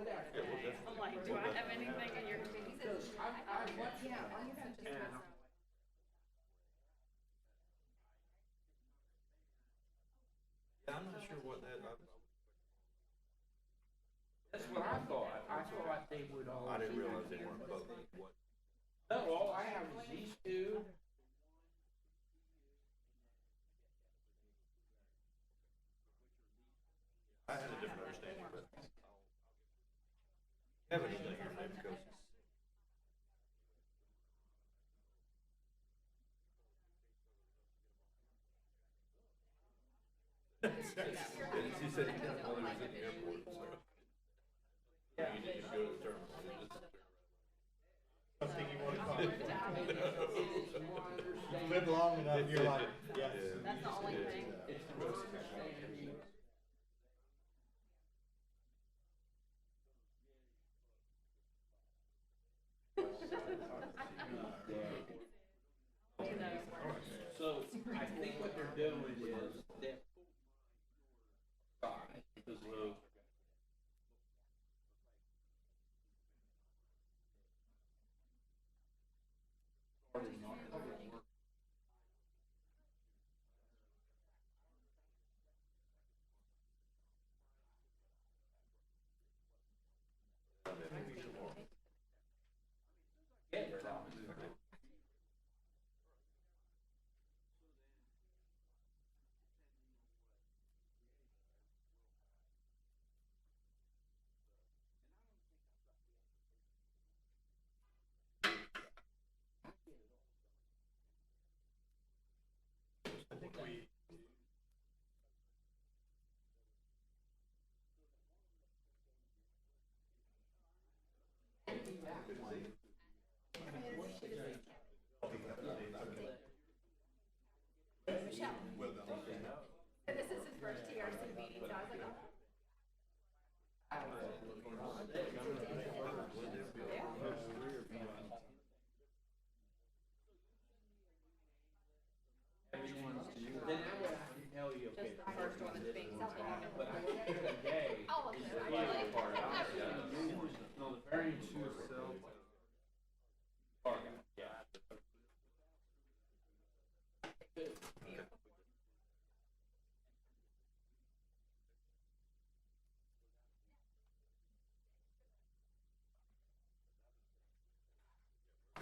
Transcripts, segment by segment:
I'm like, do I have anything in your? I'm not sure what that. That's what I thought. I thought they would all. I didn't realize they weren't public. What? No, all I have is these two. I had a different understanding, but Kevin is not here maybe because. He said he didn't know he was at the airport, so. Yeah. You need to go to the terminal. Something you want to call it. You Live long enough, you're like, yes. That's the only thing. It's the most understanding. So I think what they're doing is they're because those. I think we. This is his first TRC meeting, so I was like, oh. Then I would have to tell you, okay, Just the first one that's being self-evident. but I think today Oh, is okay. the other part of it. No, the variance you sell. Yeah.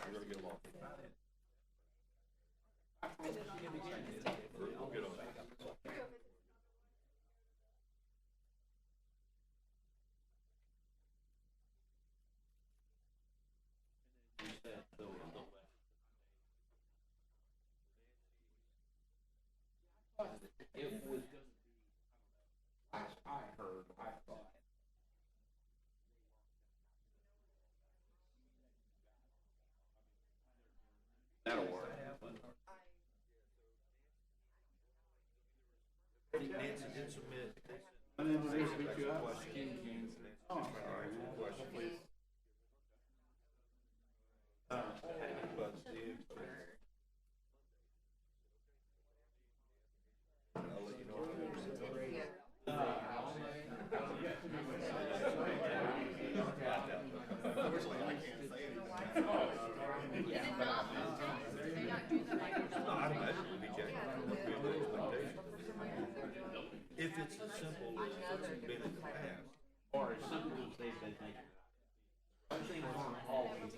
We're gonna get along. We'll get on that. It was gonna be, last I heard, I thought. That'll work. Nancy did submit. My name is Chris Beach. Question. All right, question, please. But Steve. I'll let you know. Unfortunately, I can't say anything. No, I'd imagine we'd be checking what we have the expectation. If it's as simple as it's been in the past. Or as simple as they've been making. Things aren't always.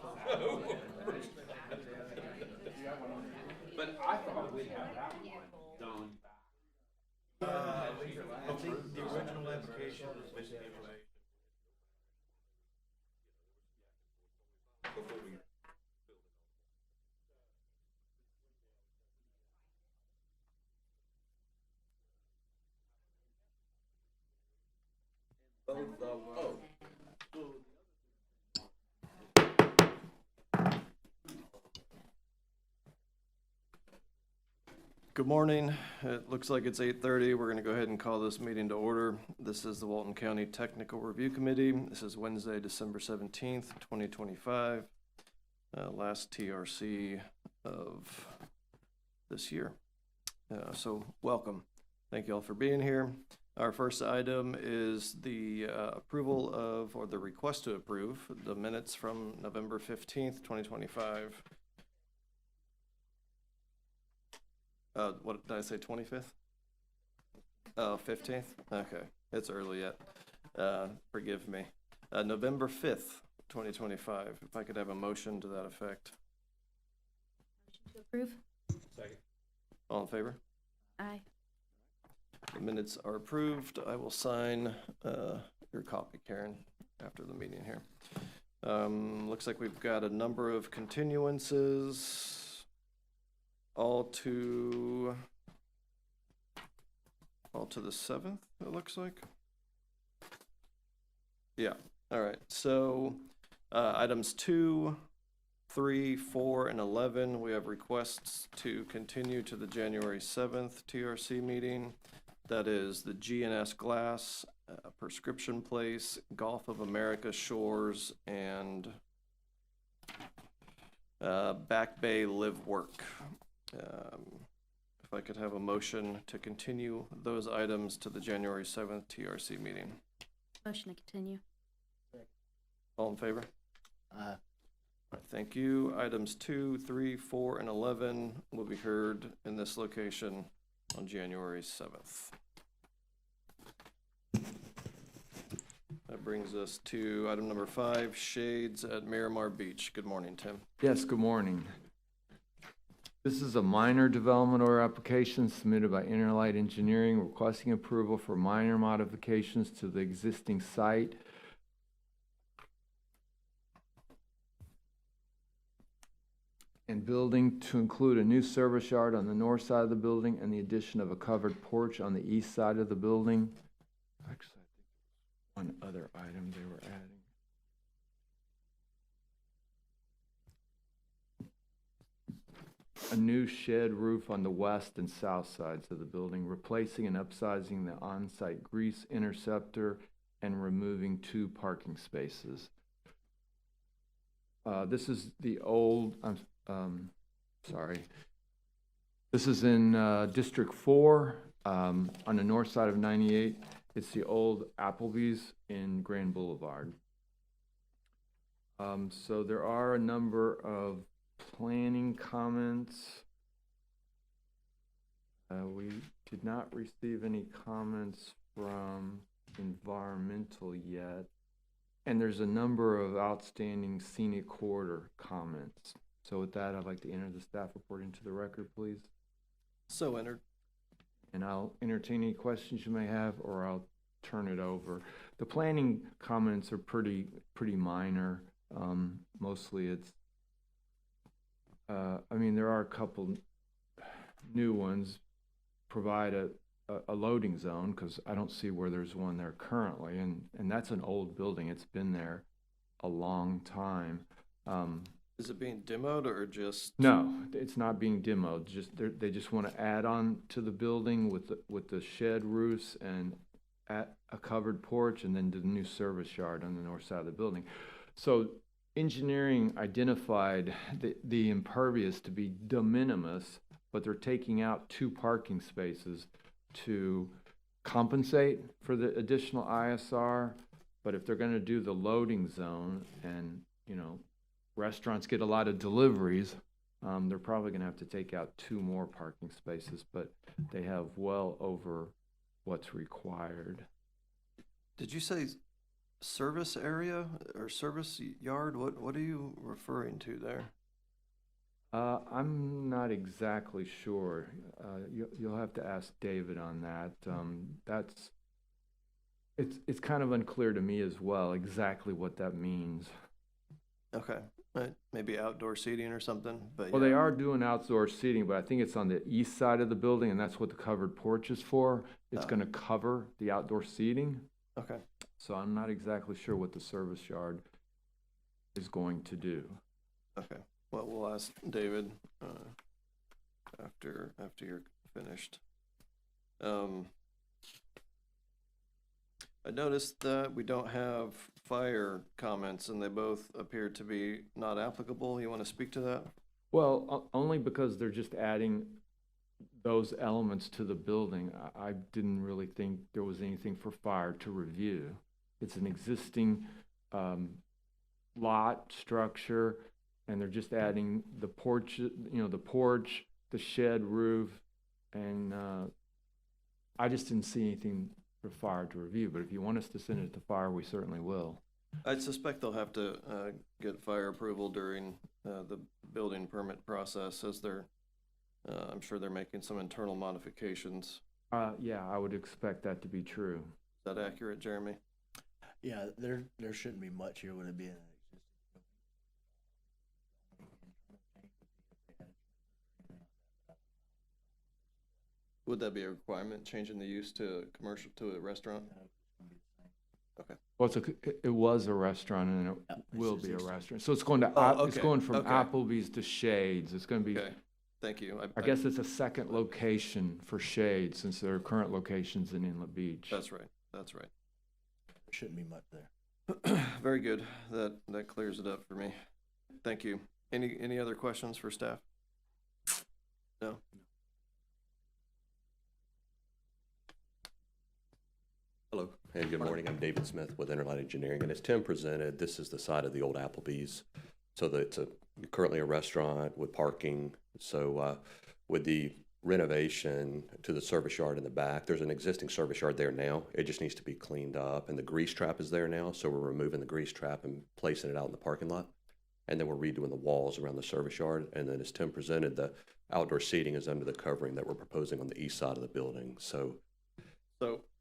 But I thought we'd have that one done. I think the original application was missing information. Before we. Both of them. Oh. Good morning. It looks like it's 8:30. We're going to go ahead and call this meeting to order. This is the Walton County Technical Review Committee. This is Wednesday, December 17th, 2025. Last TRC of this year. So welcome. Thank you all for being here. Our first item is the approval of, or the request to approve, the minutes from November 15th, 2025. What did I say, 25th? Oh, 15th? Okay, it's early yet. Forgive me. November 5th, 2025. If I could have a motion to that effect. To approve? Second. All in favor? Aye. The minutes are approved. I will sign your copy, Karen, after the meeting here. Looks like we've got a number of continuances, all to the 7th, it looks like. Yeah, all right. So items 2, 3, 4, and 11, we have requests to continue to the January 7th TRC meeting. That is the GNS Glass, Prescription Place, Gulf of America Shores, and Back Bay Live Work. If I could have a motion to continue those items to the January 7th TRC meeting. Motion to continue. All in favor? Aye. Thank you. Items 2, 3, 4, and 11 will be heard in this location on January 7th. That brings us to item number 5, shades at Miramar Beach. Good morning, Tim. Yes, good morning. This is a minor development order application submitted by Interlight Engineering requesting approval for minor modifications to the existing site. And building to include a new service yard on the north side of the building and the addition of a covered porch on the east side of the building. Actually, I think one other item they were adding. A new shed roof on the west and south sides of the building, replacing and upsizing the on-site grease interceptor and removing 2 parking spaces. This is the old, this is in District 4 on the north side of 98. It's the old Applebee's in Grand Boulevard. So there are a number of planning comments. We did not receive any comments from environmental yet. And there's a number of outstanding scenic corridor comments. So with that, I'd like to enter the staff report into the record, please. So entered. And I'll entertain any questions you may have, or I'll turn it over. The planning comments are pretty minor. Mostly it's, I mean, there are a couple new ones. Provide a loading zone, because I don't see where there's one there currently, and that's an old building. It's been there a long time. Is it being demoed or just? No, it's not being demoed. They just want to add on to the building with the shed roofs and a covered porch, and then the new service yard on the north side of the building. So engineering identified the impervious to be de minimis, but they're taking out 2 parking spaces to compensate for the additional ISR. But if they're going to do the loading zone and, you know, restaurants get a lot of deliveries, they're probably going to have to take out 2 more parking spaces, but they have well over what's required. Did you say service area or service yard? What are you referring to there? I'm not exactly sure. You'll have to ask David on that. It's kind of unclear to me as well exactly what that means. Okay, maybe outdoor seating or something. But well, yeah. they are doing outdoor seating, but I think it's on the east side of the building, and that's what the covered porch is for. It's going to cover the outdoor seating. Okay. So I'm not exactly sure what the service yard is going to do. Okay. Well, we'll ask David after you're finished. I noticed that we don't have fire comments, and they both appear to be not applicable. You want to speak to that? Well, only because they're just adding those elements to the building. I didn't really think there was anything for fire to review. It's an existing lot structure, and they're just adding the porch, the shed roof, and I just didn't see anything for fire to review. But if you want us to send it to fire, we certainly will. I suspect they'll have to get fire approval during the building permit process, as they're, I'm sure they're making some internal modifications. Yeah, I would expect that to be true. Is that accurate, Jeremy? Yeah, there shouldn't be much here with it being. Would that be a requirement, changing the use to commercial, to a restaurant? Okay. Well, it was a restaurant, and it Yeah, it's will just be a existing. restaurant. So it's going to, it's okay, going from okay. Applebee's to Shades. It's going to be, Okay, thank you. I guess it's a second location for Shades, since there are current locations in Inlet Beach. That's right, that's right. There shouldn't be much there. Very good. That clears it up for me. Thank you. Any other questions for staff? No? Hello, and good morning. I'm David Smith with Interlight Engineering, and as Tim presented, this is the site of the old Applebee's. So it's currently a restaurant with parking. So with the renovation to the service yard in the back, there's an existing service yard there now. It just needs to be cleaned up, and the grease trap is there now. So we're removing the grease trap and placing it out in the parking lot. And then we're redoing the walls around the service yard. And then as Tim presented, the outdoor seating is under the covering that we're proposing on the east side of the building. So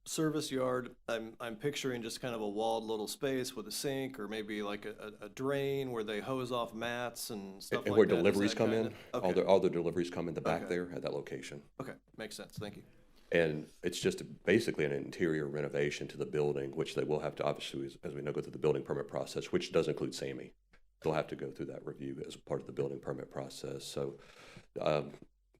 Service yard, I'm picturing just kind of a walled little space with a sink, or maybe like a drain where they hose off mats and stuff like that. and where Is that deliveries come in, Okay. all the deliveries come in the back Okay. there at that location. Okay, makes sense. Thank you. And it's just basically an interior renovation to the building, which they will have to, obviously, as we know, go through the building permit process, which does include SAMI. They'll have to go through that review as part of the building permit process. So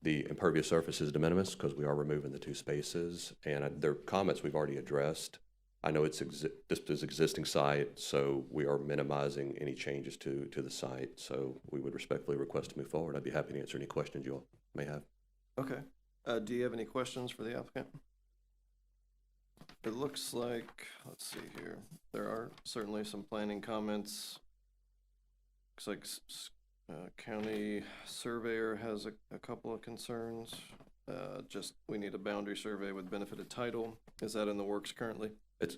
the impervious surface is de minimis because we are removing the two spaces, and their comments we've already addressed. I know this is existing site, so we are minimizing any changes to the site. So we would respectfully request to move forward. I'd be happy to answer any questions you all may have. Okay. Do you have any questions for the applicant? It looks like, let's see here, there are certainly some planning comments. Looks like county surveyor has a couple of concerns. Just, we need a boundary survey with benefited title. Is that in the works currently?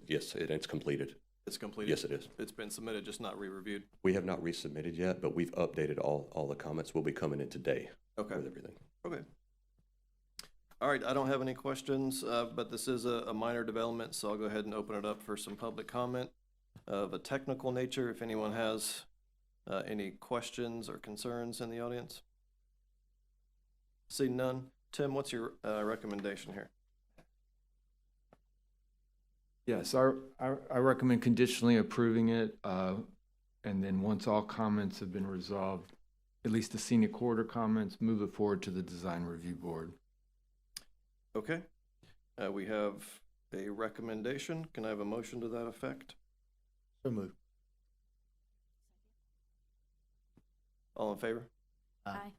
Yes, it's completed. It's completed? Yes, it is. It's been submitted, just not re-reviewed? We have not resubmitted yet, but we've updated all the comments. Will be coming in today Okay. with everything. Okay. All right, I don't have any questions, but this is a minor development, so I'll go ahead and open it up for some public comment of a technical nature, if anyone has any questions or concerns in the audience. See none. Tim, what's your recommendation here? Yes, I recommend conditionally approving it, and then once all comments have been resolved, at least the scenic corridor comments, move it forward to the design review board. Okay. We have a recommendation. Can I have a motion to that effect? So moved. All in favor? Aye.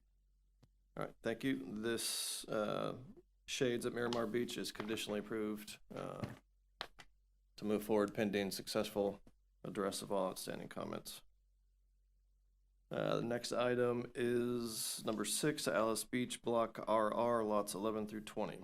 All right, thank you. This Shades at Miramar Beach is conditionally approved to move forward pending successful address of all outstanding comments. The next item is number 6, Alice Beach Block RR, lots 11 through 20.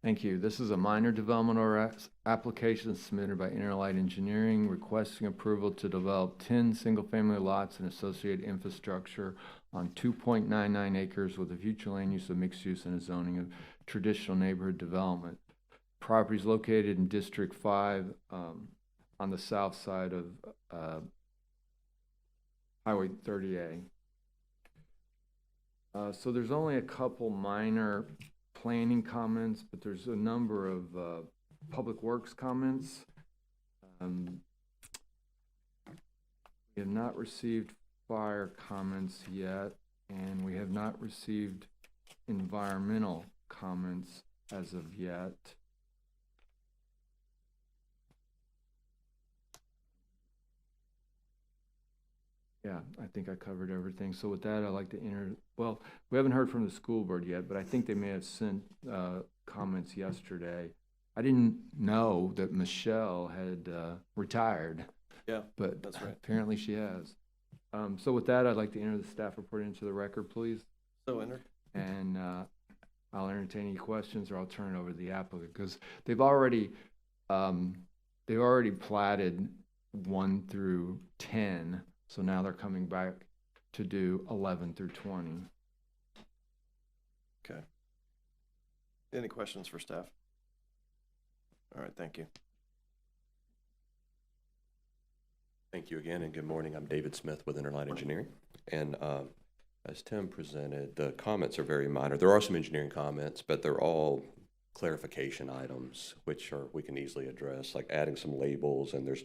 Thank you. This is a minor development or application submitted by Interlight Engineering requesting approval to develop 10 single-family lots and associated infrastructure on 2.99 acres with a future land use of mixed use and a zoning of traditional neighborhood development. Property is located in District 5 on the south side of Highway 30A. So there's only a couple minor planning comments, but there's a number of public works comments. We have not received fire comments yet, and we have not received environmental comments as of yet. Yeah, I think I covered everything. So with that, I'd like to well, we haven't heard from the school board yet, but I think they may have sent comments yesterday. I didn't know that Michelle had retired. Yeah, But that's right. apparently she has. So with that, I'd like to enter the staff report into the record, please. So entered. And I'll entertain any questions, or I'll turn it over to the applicant, because they've already platted 1 through 10, so now they're coming back to do 11 through 20. Okay. Any questions for staff? All right, thank you. Thank you again, and good morning. I'm David Smith with Interline Engineering. And as Tim presented, the comments are very minor. There are some engineering comments, but they're all clarification items, which we can easily address, like adding some labels, and there's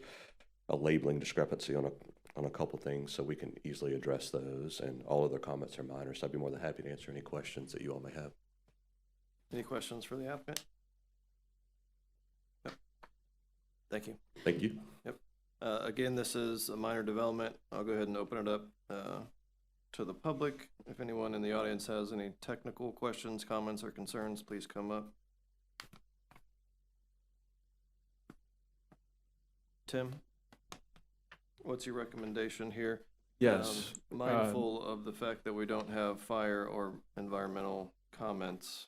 a labeling discrepancy on a couple things, so we can easily address those. And all of their comments are minor, so I'd be more than happy to answer any questions that you all may have. Any questions for the applicant? Yep. Thank you. Thank you. Yep. Again, this is a minor development. I'll go ahead and open it up to the public. If anyone in the audience has any technical questions, comments, or concerns, please come up. Tim, what's your recommendation here? Yes. Mindful of the fact that we don't have fire or environmental comments.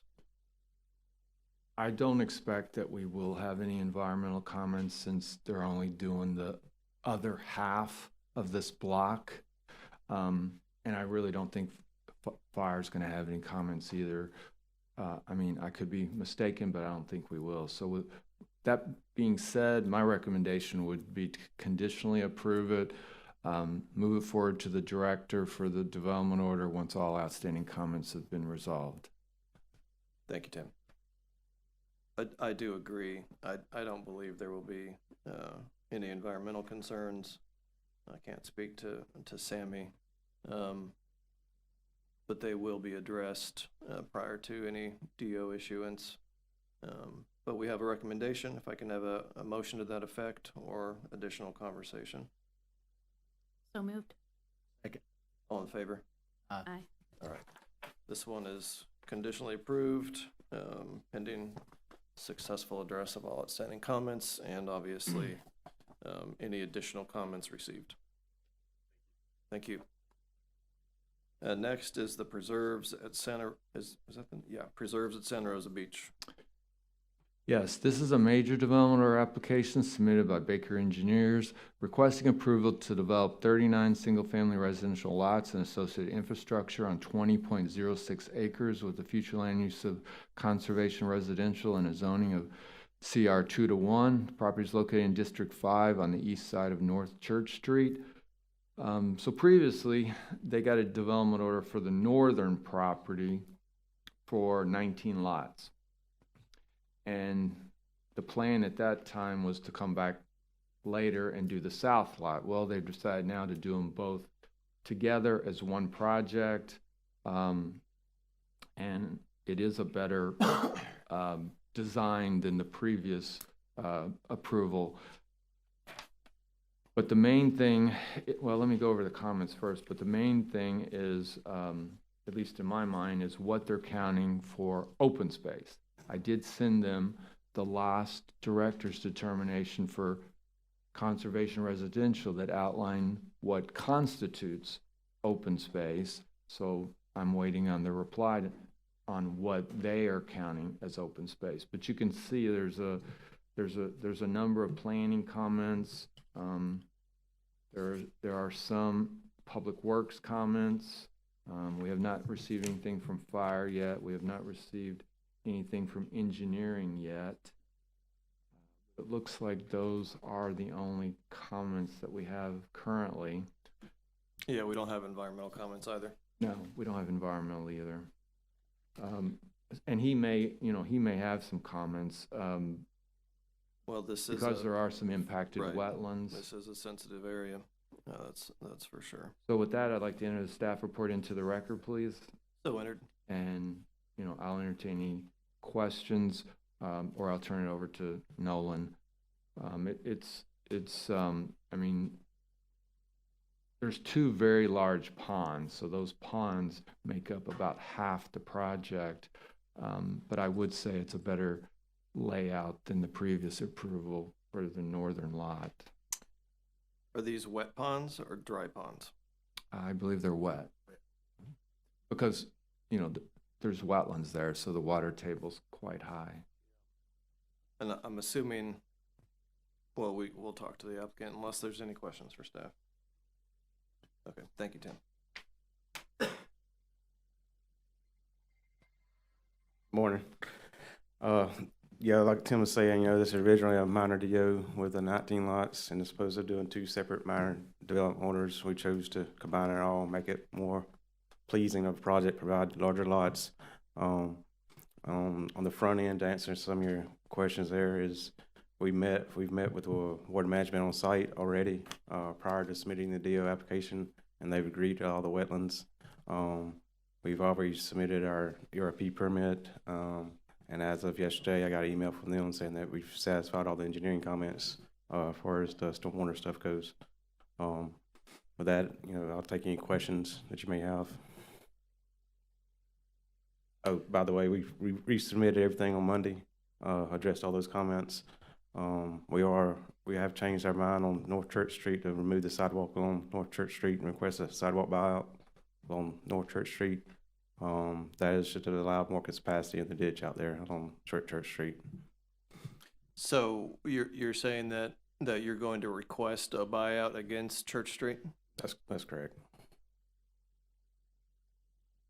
I don't expect that we will have any environmental comments, since they're only doing the other half of this block. And I really don't think fire's going to have any comments either. I mean, I could be mistaken, but I don't think we will. So with that being said, my recommendation would be to conditionally approve it, move it forward to the director for the development order once all outstanding comments have been resolved. Thank you, Tim. I do agree. I don't believe there will be any environmental concerns. I can't speak to Sammy, but they will be addressed prior to any DO issuance. But we have a recommendation. If I can have a motion to that effect or additional conversation. So moved. All in favor? Aye. All right. This one is conditionally approved, pending successful address of all outstanding comments and obviously any additional comments received. Thank you. Next is the preserves at preserves at Santa Rosa Beach. Yes, this is a major development order application submitted by Baker Engineers requesting approval to develop 39 single-family residential lots and associated infrastructure on 20.06 acres with the future land use of conservation residential and a zoning of CR 2:1. The property is located in District 5 on the east side of North Church Street. So previously, they got a development order for the northern property for 19 lots. And the plan at that time was to come back later and do the south lot. Well, they've decided now to do them both together as one project. And it is a better design than the previous approval. But the main thing, well, let me go over the comments first, but the main thing is, at least in my mind, is what they're counting for open space. I did send them the last director's determination for conservation residential that outlined what constitutes open space. So I'm waiting on the reply on what they are counting as open space. But you can see there's a number of planning comments. There are some public works comments. We have not received anything from fire yet. We have not received anything from engineering yet. It looks like those are the only comments that we have currently. Yeah, we don't have environmental comments either. No, we don't have environmental either. And he may have some comments. Well, this is because there are some impacted right. Wetlands. This is a sensitive area. That's for sure. So with that, I'd like to enter the staff report into the record, please. So entered. And I'll entertain any questions, or I'll turn it over to Nolan. I mean, there's two very large ponds, so those ponds make up about half the project. But I would say it's a better layout than the previous approval for the northern lot. Are these wet ponds or dry ponds? I believe they're wet. Because, you know, there's wetlands there, so the water table's quite high. And I'm assuming, well, we'll talk to the applicant unless there's any questions for staff. Okay, thank you, Tim. Morning. Yeah, like Tim was saying, this is originally a minor DO with the 19 lots, and as opposed to doing two separate minor development orders, we chose to combine it all, make it more pleasing of a project, provide larger lots. On the front end, to answer some of your questions there, is we've met with the water management on site already prior to submitting the DO application, and they've agreed to all the wetlands. We've already submitted our URP permit, and as of yesterday, I got an email from them saying that we've satisfied all the engineering comments as far as the stormwater stuff goes. With that, I'll take any questions that you may have. Oh, by the way, we resubmitted everything on Monday, addressed all those comments. We have changed our mind on North Church Street to remove the sidewalk on North Church Street and request a sidewalk buyout on North Church Street. That is just to allow more capacity in the ditch out there on Church Street. So you're saying that you're going to request a buyout against Church Street? That's correct.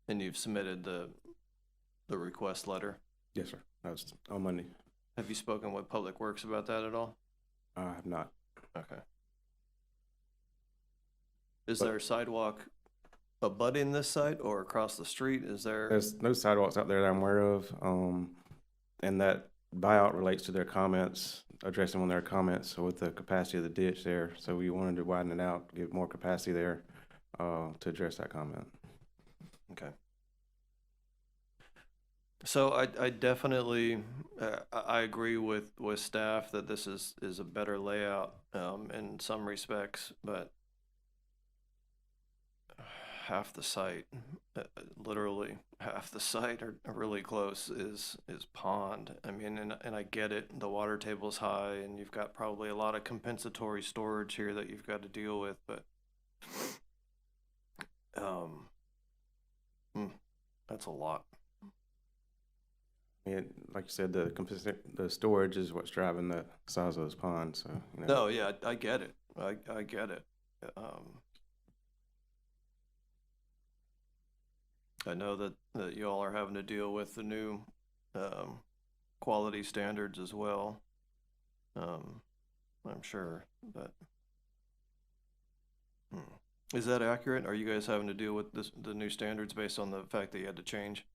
And you've submitted the request letter? Yes, sir. That was on Monday. Have you spoken with Public Works about that at all? I have not. Okay. Is there a sidewalk abutting this site or across the street? There's no sidewalks out there that I'm aware of. And that buyout relates to their comments, addressing one of their comments. So with the capacity of the ditch there, so we wanted to widen it out, give more capacity there to address that comment. Okay. So I definitely, I agree with staff that this is a better layout in some respects, but half the site, literally half the site or really close is pond. I mean, and I get it, the water table's high and you've got probably a lot of compensatory storage here that you've got to deal with, but that's a lot. And like you said, the storage is what's driving the size of those ponds. So No, yeah, I get it. I get it. I know that you all are having to deal with the new quality standards as well. I'm sure, but is that accurate? Are you guys having to deal with the new standards based on the fact that you had to change?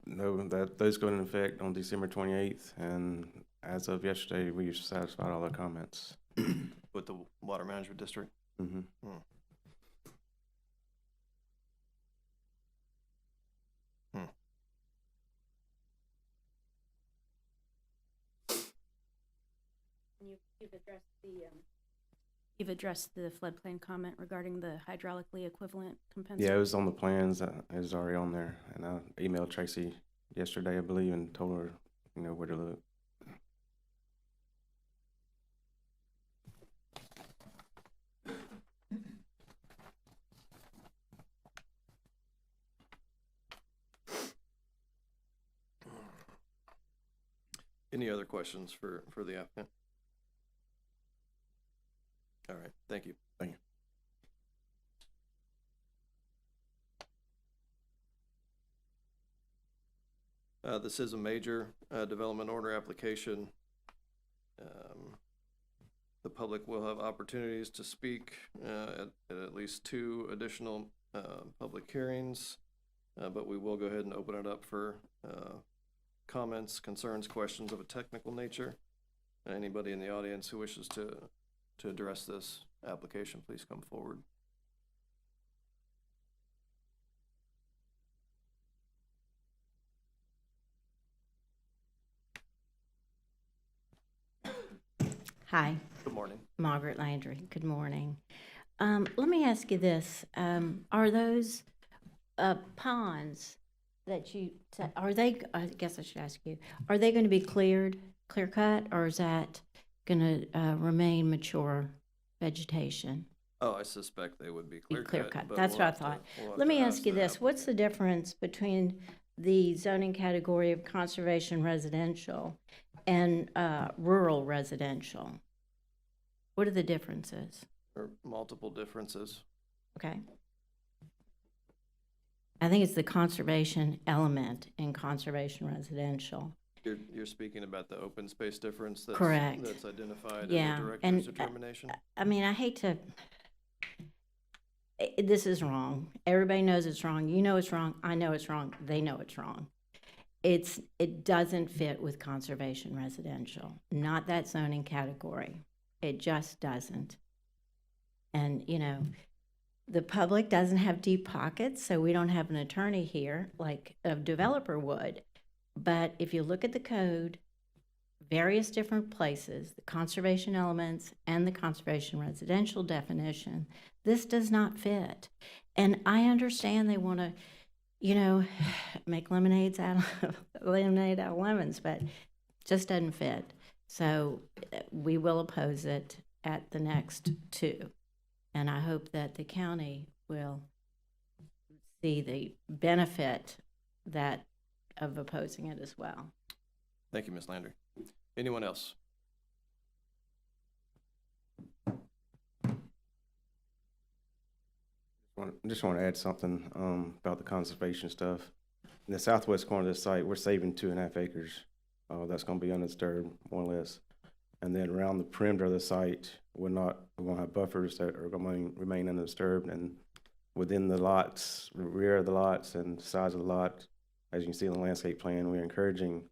No, those go into effect on December 28th, and as of yesterday, we satisfied all the comments. With the Water Management District? Mm-hmm. You've addressed the floodplain comment regarding the hydraulically equivalent compensation. Yeah, it was on the plans. It was already on there, and I emailed Tracy yesterday, I believe, and told her, where to look. Any other questions for the applicant? All right, thank you. Thank you. This is a major development order application. The public will have opportunities to speak at least 2 additional public hearings, but we will go ahead and open it up for comments, concerns, questions of a technical nature. Anybody in the audience who wishes to address this application, please come forward. Hi, Good morning. Margaret Landry. Good morning. Let me ask you this. Are those ponds that are they, I guess I should ask you, are they going to be clear cut, or is that going to remain mature vegetation? Oh, I suspect they would be clear Clear cut. cut. but That's we'll what I have to- thought. we'll have Let to me ask you the this. What's the applicant. difference between the zoning category of conservation residential and rural residential? What are the differences? There are multiple differences. Okay. I think it's the conservation element in conservation residential. You're speaking about the open space difference that's, Correct. that's identified Yeah, in the director's and, determination? I mean, I hate to, this is wrong. Everybody knows it's wrong. You know it's wrong. I know it's wrong. They know it's wrong. It doesn't fit with conservation residential, not that zoning category. It just doesn't. And, you know, the public doesn't have deep pockets, so we don't have an attorney here like a developer would. But if you look at the code, various different places, the conservation elements and the conservation residential definition, this does not fit. And I understand they want to, you know, make lemonade out of lemons, but it just doesn't fit. So we will oppose it at the next two. And I hope that the county will see the benefit of opposing it as well. Thank you, Ms. Landry. Anyone else? Just want to add something about the conservation stuff. In the southwest corner of the site, we're saving 2.5 acres. That's going to be undisturbed, more or less. And then around the perimeter of the site, we're going to have buffers that are going to remain undisturbed. And within the lots, the rear of the lots and the size of the lot, as you can see in the landscape plan, we're encouraging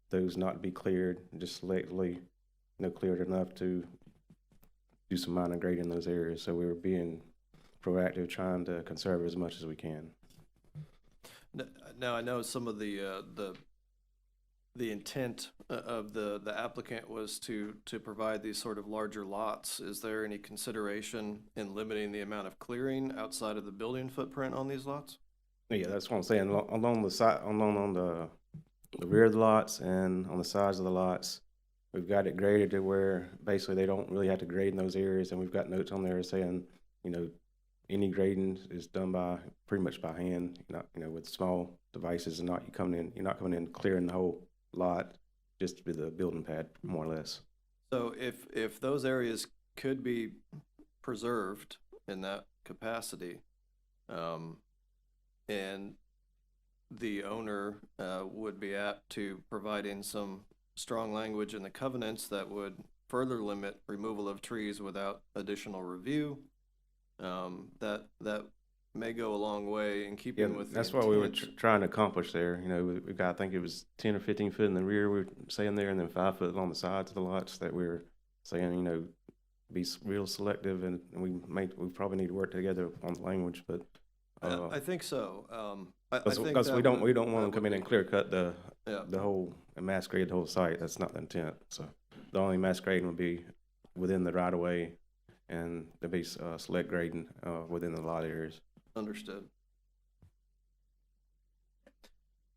those not to be cleared, just selectively, cleared enough to do some minor grading in those areas. So we're being proactive, trying to conserve as much as we can. Now, I know some of the intent of the applicant was to provide these sort of larger lots. Is there any consideration in limiting the amount of clearing outside of the building footprint on these lots? Yeah, that's what I'm saying. Along the side, on the rear of the lots and on the sides of the lots, we've got it graded to where basically they don't really have to grade in those areas, and we've got notes on there saying, any grading is done pretty much by hand, with small devices, and you're not coming in clearing the whole lot, just with a building pad, more or less. So if those areas could be preserved in that capacity, and the owner would be apt to providing some strong language in the covenants that would further limit removal of trees without additional review, that may go a long way in keeping with the that's what we were intent. trying to accomplish there. We've got, I think it was 10 or 15 foot in the rear we were saying there, and then 5 foot along the sides of the lots that we were saying, be real selective, and we probably need to work together on the language, but I think so. I think because we don't want that to come in would and clear cut the Yeah. whole and mass grade the whole site. That's not the intent. So the only mass grading would be within the right of way, and there'd be select grading within the lot areas. Understood.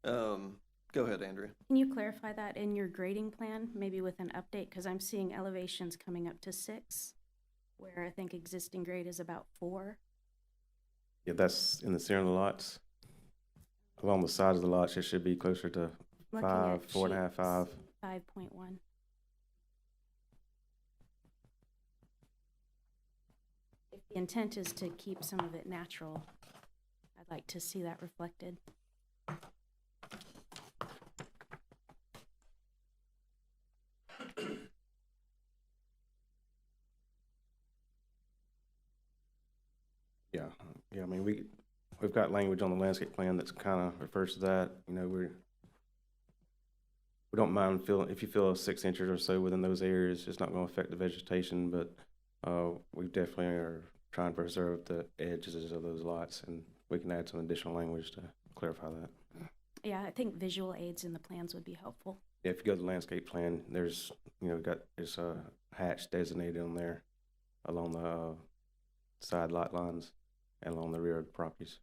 Go ahead, Andrea. Can you clarify that in your grading plan, maybe with an update? Because I'm seeing elevations coming up to 6, where I think existing grade is about 4. Yeah, that's in the center of the lots. Along the sides of the lots, it should be closer to Looking 5, at 4.5, sheets 5. 5.1. If the intent is to keep some of it natural, I'd like to see that reflected. Yeah. I mean, we've got language on the landscape plan that's kind of refers to that. We don't mind if you fill 6 inches or so within those areas, it's not going to affect the vegetation, but we definitely are trying to preserve the edges of those lots, and we can add some additional language to clarify that. Yeah, I think visual aids in the plans would be helpful. Yeah, if you go to the landscape plan, there's there's a hatch designated on there along side lot lines and along the rear of the properties.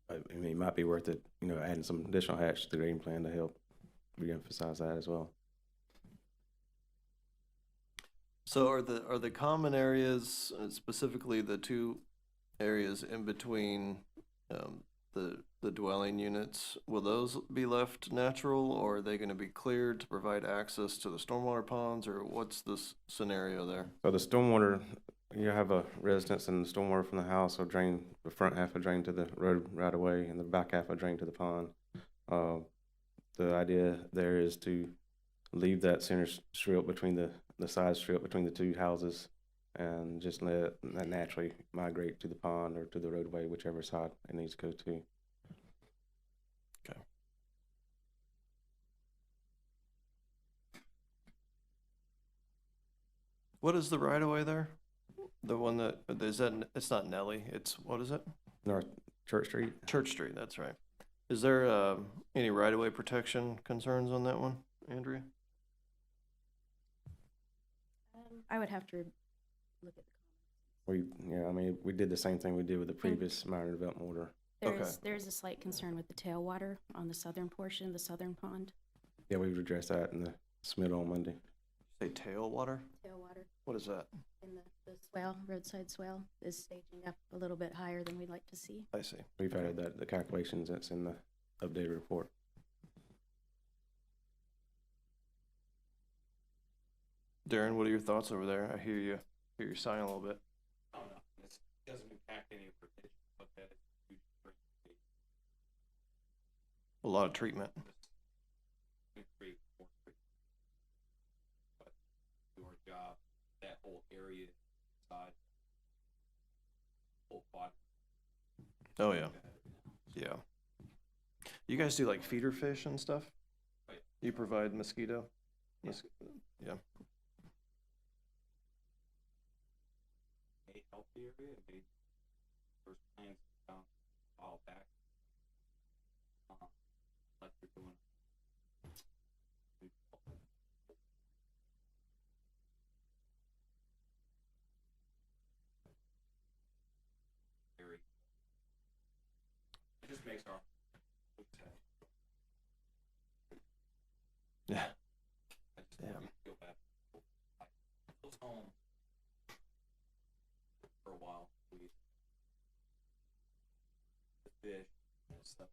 I mean, it might be worth it, you know, adding some additional hatch to the grading plan to help reemphasize that as well. So are the common areas, specifically the two areas in between the dwelling units, will those be left natural, or are they going to be cleared to provide access to the stormwater ponds, or what's the scenario there? So the stormwater, you have a residence, and the stormwater from the house will drain, the front half will drain to the road right away, and the back half will drain to the pond. The idea there is to leave that center strip between the side strip between the two houses and just let that naturally migrate to the pond or to the roadway, whichever side it needs to go to. Okay. What is the right of way there? The one that, is that, it's not Nelly, it's, what is it? North Church Street. Church Street, that's right. Is there any right of way protection concerns on that one, Andrea? I would have to look at the Yeah, I mean, we did the same thing we did with the previous minor development order. There's a slight concern with the tailwater on the southern portion, the southern pond. Yeah, we would address that in the submittal on Monday. Say tailwater? Tailwater What is that? in the swale, roadside swale, is staging up a little bit higher than we'd like to see. I see. We've added that, the calculations that's in the updated report. Darren, what are your thoughts over there? I hear you sighing a little bit. Oh, no, this doesn't impact any of the protection, but that is huge for A lot of treatment. create more treatment. But your job, that whole area inside, whole body. Oh, yeah. Yeah. You guys do like feeder fish and stuff? Right. You provide mosquito? Yeah. Yeah. A healthy area, they first plants down all back. Like you're doing. Very. It just makes our. Yeah. I just Yeah. feel bad. Those homes for a while. We the fish and stuff.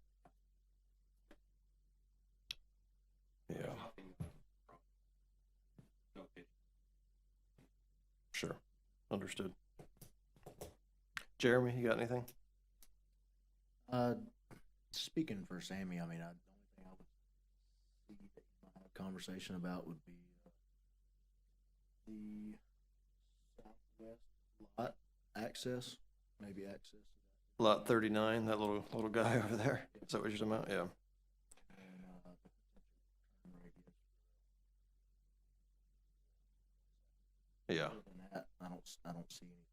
Yeah. Nothing. No fish. Sure. Understood. Jeremy, you got anything? Speaking for Sammy, I mean, the only thing I would see that you might have a conversation about would be the southwest lot access, maybe access. Lot 39, that little guy over there. Is that what you're talking about? Yeah. And, the potential return radius. Yeah. Other than that, I don't see anything.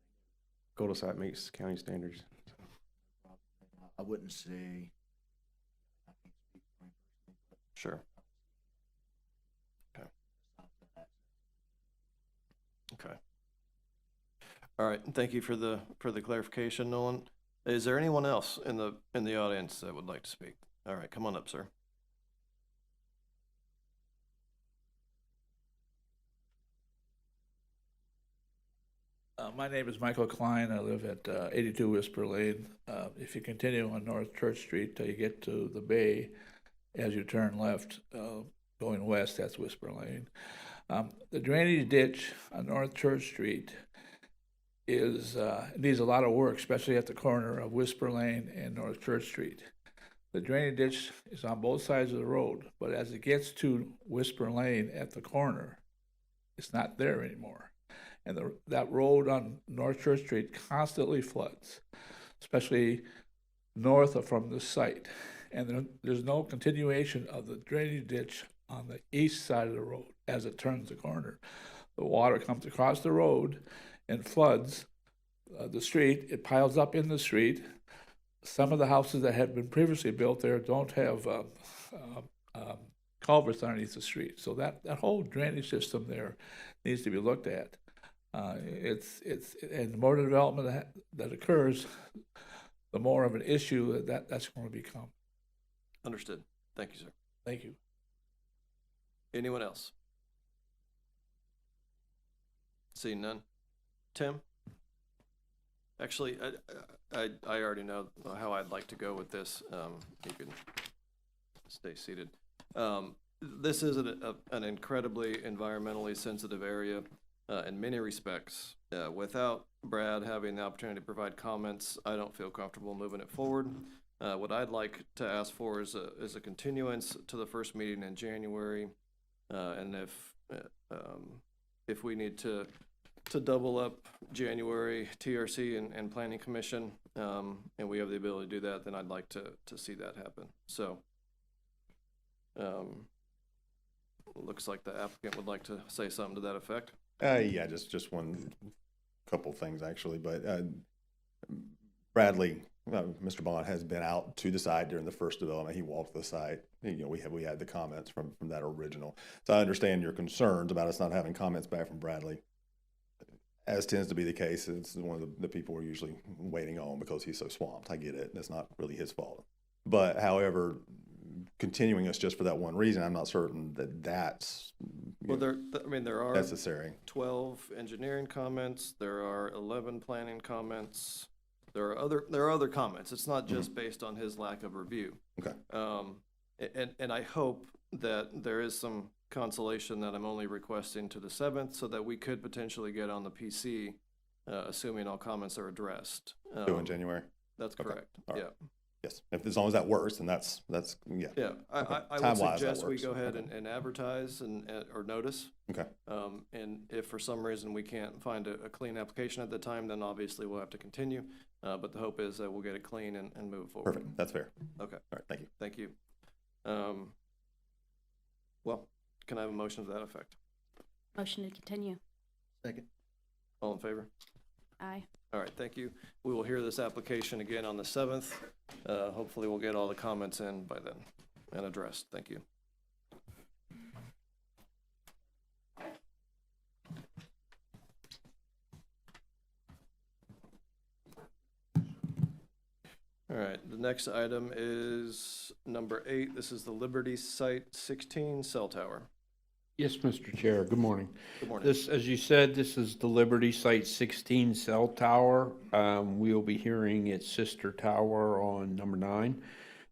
Cul-de-sac meets county standards. I wouldn't say. I can't speak for him personally, but Sure. Okay. Okay. All right. Thank you for the clarification, Nolan. Is there anyone else in the audience that would like to speak? All right, come on up, sir. My name is Michael Klein. I live at 82 Whisper Lane. If you continue on North Church Street till you get to the bay, as you turn left, going west, that's Whisper Lane. The drainage ditch on North Church Street needs a lot of work, especially at the corner of Whisper Lane and North Church Street. The drainage ditch is on both sides of the road, but as it gets to Whisper Lane at the corner, it's not there anymore. And that road on North Church Street constantly floods, especially north of from the site. And there's no continuation of the drainage ditch on the east side of the road as it turns the corner. The water comes across the road and floods the street. It piles up in the street. Some of the houses that had been previously built there don't have culverts underneath the street. So that whole drainage system there needs to be looked at. And the more development that occurs, the more of an issue that's going to become. Understood. Thank you, sir. Thank you. Anyone else? Seeing none. Tim? Actually, I already know how I'd like to go with this. You can stay seated. This is an incredibly environmentally sensitive area in many respects. Without Brad having the opportunity to provide comments, I don't feel comfortable moving it forward. What I'd like to ask for is a continuance to the first meeting in January, and if we need to double up January TRC and Planning Commission, and we have the ability to do that, then I'd like to see that happen. So, looks like the applicant would like to say something to that effect. Yeah, just one couple things actually, but Bradley, Mr. Bond has been out to the site during the first development. He walked the site. You know, we had the comments from that original. So I understand your concerns about us not having comments back from Bradley. As tends to be the case, it's one of the people we're usually waiting on because he's so swamped. I get it. That's not really his fault. But however, continuing us just for that one reason, I'm not certain that that's there are necessary. 12 engineering comments. There are 11 planning comments. There are other comments. It's not just based on his lack of review. Okay. And I hope that there is some consolation that I'm only requesting to the 7th, so that we could potentially get on the PC, assuming all comments are addressed. In January. That's Okay. correct. All right. Yeah. Yes. If as long as that works, then that's yeah. Yeah. Okay. I would Time-wise, that suggest we works. go ahead Okay. and advertise or notice. Okay. And if for some reason we can't find a clean application at the time, then obviously we'll have to continue. But the hope is that we'll get it clean and move forward. Perfect. That's fair. Okay. All right. Thank you. Thank you. Well, can I have a motion to that effect? Motion to continue. Second. All in favor? Aye. All right, thank you. We will hear this application again on the 7th. Hopefully we'll get all the comments in by then and addressed. Thank you. All right, the next item is number 8. This is the Liberty Site 16 cell tower. Yes, Mr. Chair, good morning. Good morning. This, as you said, this is the Liberty Site 16 cell tower. We'll be hearing its sister tower on number 9.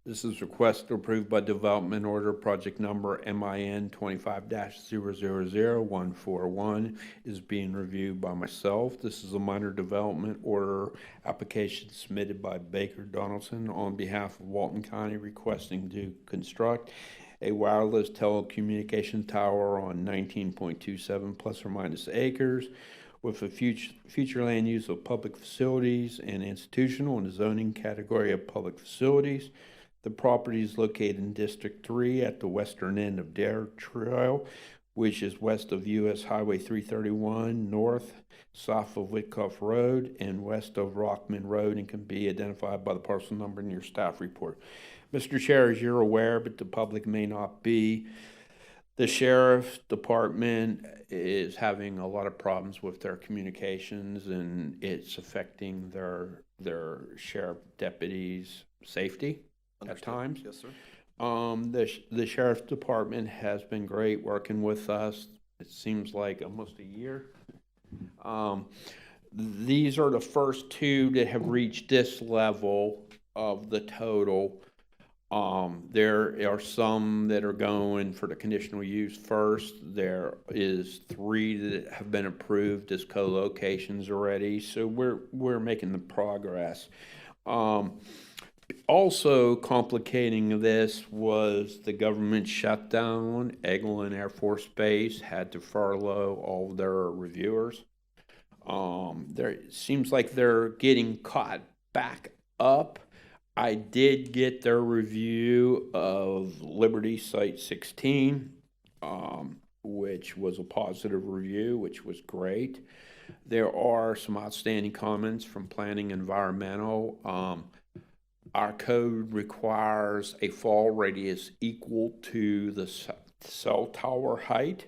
This is request approved by development order project number MIN 25-000141 is being reviewed by myself. This is a minor development order application submitted by Baker Donaldson on behalf of Walton County requesting to construct a wireless telecommunication tower on 19.27 plus or minus acres with a future land use of public facilities and institutional in the zoning category of public facilities. The property is located in District 3 at the western end of Dare Trail, which is west of U.S. Highway 331, north, south of Whitcuff Road, and west of Rockman Road, and can be identified by the parcel number in your staff report. Mr. Chair, as you're aware, but the public may not be, the Sheriff's Department is having a lot of problems with their communications, and it's affecting their sheriff deputies' safety. Understood. At times. Yes, sir. The Sheriff's Department has been great working with us. It seems like almost a year. These are the first 2 that have reached this level of the total. There are some that are going for the conditional use first. There is 3 that have been approved as co-locations already. So we're making the progress. Also complicating this was the government shutdown. Eglin Air Force Base had to furlough all of their reviewers. It seems like they're getting caught back up. I did get their review of Liberty Site 16, which was a positive review, which was great. There are some outstanding comments from Planning Environmental. Our code requires a fall radius equal to the cell tower height.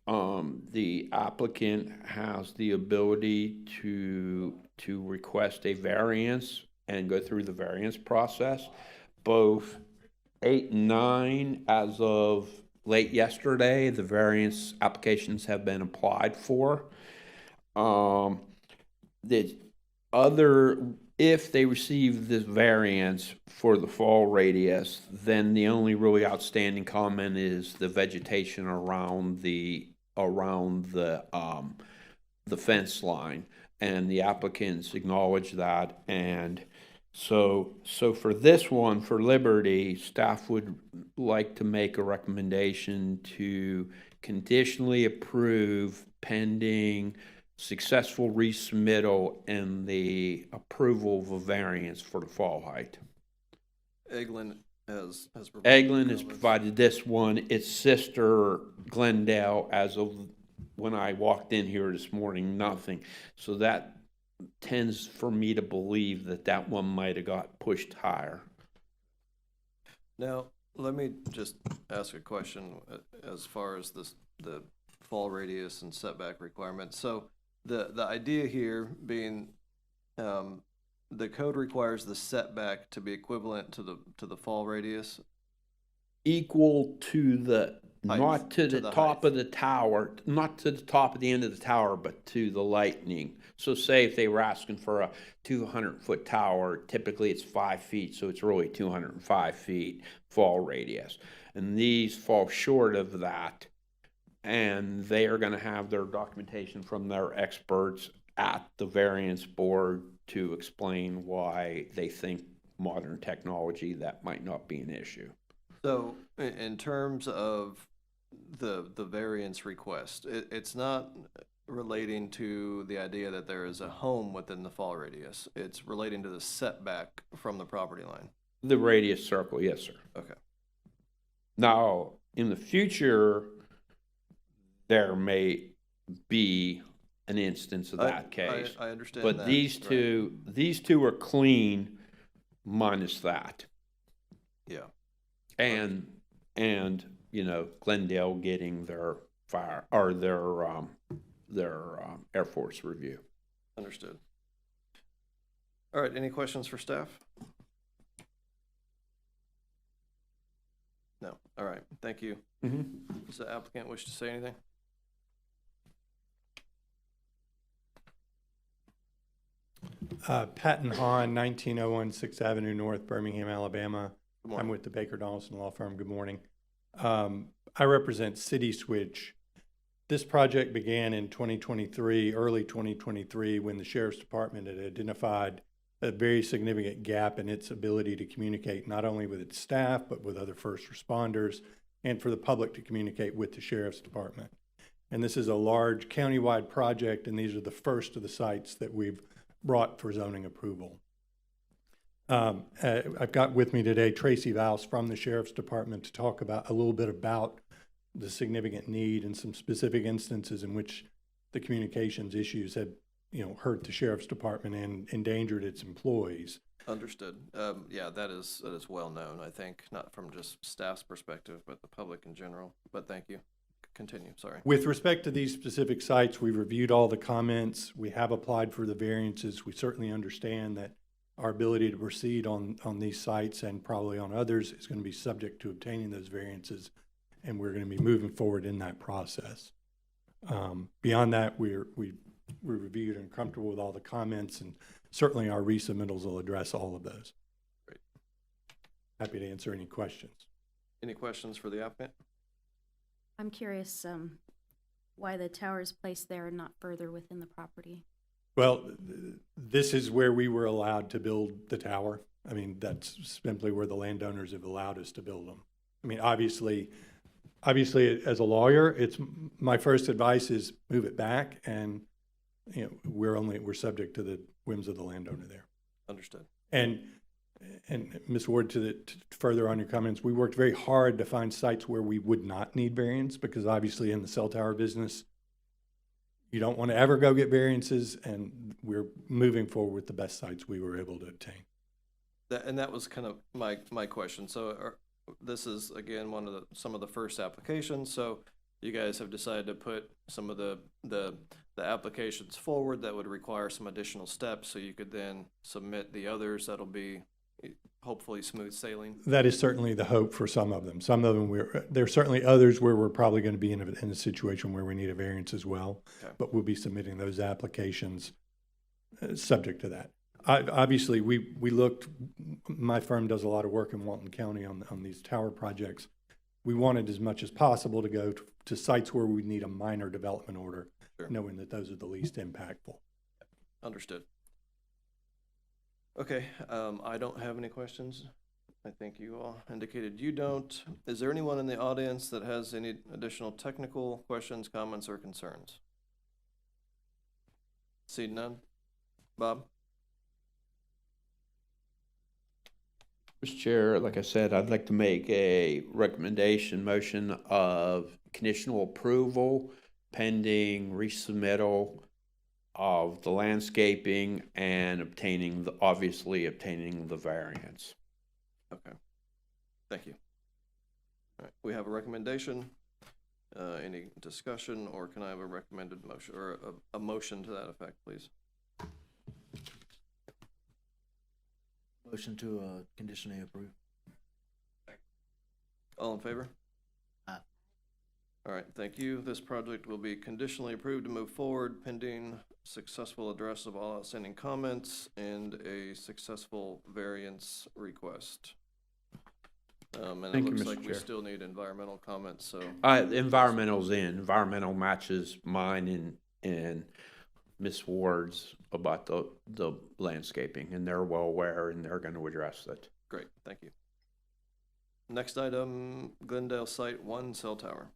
The applicant has the ability to request a variance and go through the variance process. Both 8 and 9, as of late yesterday, the variance applications have been applied for. The other, if they receive this variance for the fall radius, then the only really outstanding comment is the vegetation around the fence line, and the applicants acknowledge that. And so for this one, for Liberty, staff would like to make a recommendation to conditionally approve pending successful resubmittal and the approval of a variance for the fall height. Eglin has Eglin has comments. provided this one. Its sister, Glendale, as of when I walked in here this morning, nothing. So that tends for me to believe that that one might have got pushed higher. Now, let me just ask a question as far as the fall radius and setback requirements. So the idea here being, the code requires the setback to be equivalent to the fall radius. Equal to the, Height, not to the the top height. of the tower, not to the top of the end of the tower, but to the lightning. So say if they were asking for a 200-foot tower, typically it's 5 feet, so it's really 205 feet fall radius. And these fall short of that, and they are going to have their documentation from their experts at the variance board to explain why they think modern technology that might not be an issue. So in terms of the variance request, it's not relating to the idea that there is a home within the fall radius. It's relating to the setback from the property line. The radius circle, yes, sir. Okay. Now, in the future, there may be an instance of that case. I understand but that. these two are clean minus that. Yeah. And you know, Glendale getting their fire or their Air Force review. Understood. All right, any questions for staff? No. All right, thank you. Does the applicant wish to say anything? Patton Hahn, 19016 Sixth Avenue North, Birmingham, Alabama. Good morning. I'm with the Baker Donaldson Law Firm. Good morning. I represent City Switch. This project began in 2023, early 2023, when the Sheriff's Department had identified a very significant gap in its ability to communicate not only with its staff, but with other first responders, and for the public to communicate with the Sheriff's Department. And this is a large countywide project, and these are the first of the sites that we've brought for zoning approval. I've got with me today Tracy Valls from the Sheriff's Department to talk about a little bit about the significant need and some specific instances in which the communications issues have, hurt the Sheriff's Department and endangered its employees. Understood. Yeah, that is well known, I think, not from just staff's perspective, but the public in general. But thank you. Continue, sorry. With respect to these specific sites, we've reviewed all the comments. We have applied for the variances. We certainly understand that our ability to proceed on these sites and probably on others is going to be subject to obtaining those variances, and we're going to be moving forward in that process. Beyond that, we're reviewed and comfortable with all the comments, and certainly our resubmittals will address all of those. Great. Happy to answer any questions. Any questions for the applicant? I'm curious why the tower is placed there and not further within the property. Well, this is where we were allowed to build the tower. I mean, that's simply where the landowners have allowed us to build them. I mean, obviously, as a lawyer, it's my first advice is move it back, and we're subject to the whims of the landowner there. Understood. And Ms. Ward, to further on your comments, we worked very hard to find sites where we would not need variance, because obviously in the cell tower business, you don't want to ever go get variances, and we're moving forward with the best sites we were able to obtain. And that was kind of my question. So this is, again, some of the first applications, so you guys have decided to put some of the applications forward that would require some additional steps, so you could then submit the others. That'll be hopefully smooth sailing. That is certainly the hope for some of them. Some of them, there are certainly others where we're probably going to be in a situation where we need a variance as well. Okay. But we'll be submitting those applications subject to that. Obviously, we looked, my firm does a lot of work in Walton County on these tower projects. We wanted as much as possible to go to sites where we need a minor development order, Sure. knowing that those are the least impactful. Understood. Okay, I don't have any questions. I think you all indicated you don't. Is there anyone in the audience that has any additional technical questions, comments, or concerns? See none? Bob? Mr. Chair, like I said, I'd like to make a recommendation motion of conditional approval pending resubmittal of the landscaping and obviously obtaining the variance. Okay. Thank you. All right, we have a recommendation. Any discussion, or can I have a recommended motion, or a motion to that effect, please? Motion to conditionally approve. All in favor? Aye. All right, thank you. This project will be conditionally approved to move forward pending successful address of all outstanding comments and a successful variance request. And Thank it you, looks Mr. like we Chair. still need environmental comments, so. Environmental's in. Environmental matches mine and Ms. Ward's about the landscaping, and they're well aware and they're going to address it. Great, thank you. Next item, Glendale Site 1 cell tower.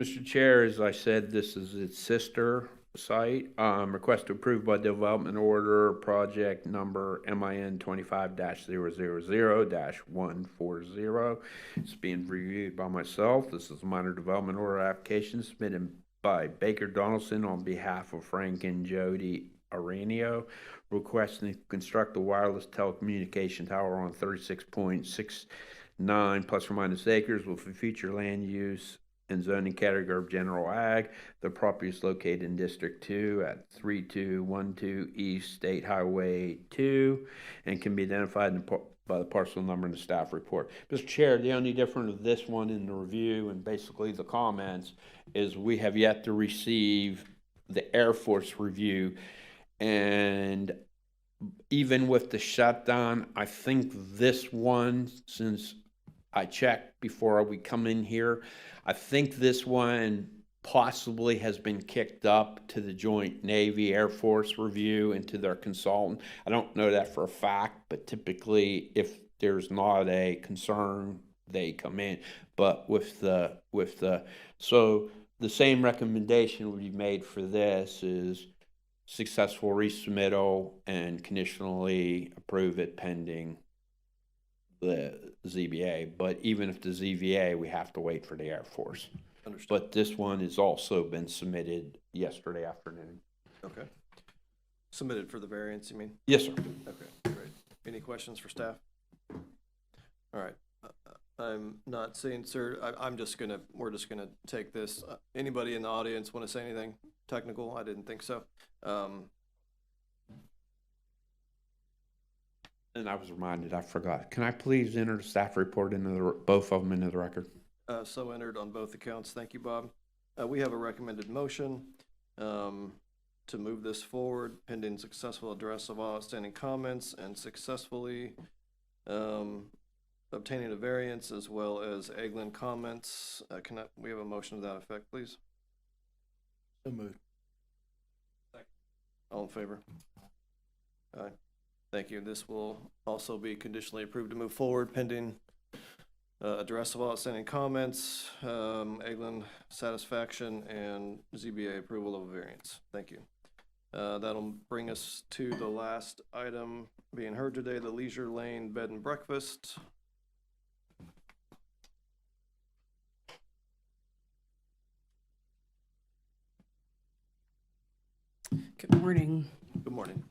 Mr. Chair, as I said, this is its sister site. Request to approve by development order project number MIN 25-000-140. It's being reviewed by myself. This is a minor development order application submitted by Baker Donaldson on behalf of Frank and Jody Aranio, requesting to construct a wireless telecommunication tower on 36.69 plus or minus acres with a future land use and zoning category of general ag. The property is located in District 2 at 3212 East State Highway 2 and can be identified by the parcel number in the staff report. Mr. Chair, the only difference of this one in the review and basically the comments is we have yet to receive the Air Force review. And even with the shutdown, I think this one, since I checked before we come in here, I think this one possibly has been kicked up to the Joint Navy Air Force review and to their consultant. I don't know that for a fact, but typically if there's not a concern, they come in. But so the same recommendation would be made for this is successful resubmittal and conditionally approve it pending the ZBA. But even if the ZBA, we have to wait for the Air Force. Understood. But this one has also been submitted yesterday afternoon. Okay. Submitted for the variance, you mean? Yes, sir. Okay, great. Any questions for staff? All right. I'm not saying, sir, we're just gonna take this. Anybody in the audience want to say anything technical? I didn't think so. And I was reminded, I forgot. Can I please enter the staff report into both of them into the record? So entered on both accounts. Thank you, Bob. We have a recommended motion to move this forward pending successful address of all outstanding comments and successfully obtaining a variance as well as Eglin comments. We have a motion to that effect, please? So moved. All in favor? Aye. Thank you. This will also be conditionally approved to move forward pending address of all outstanding comments, Eglin satisfaction, and ZBA approval of a variance. Thank you. That'll bring us to the last item being heard today, the Leisure Lane Bed and Breakfast. Good morning. Good morning.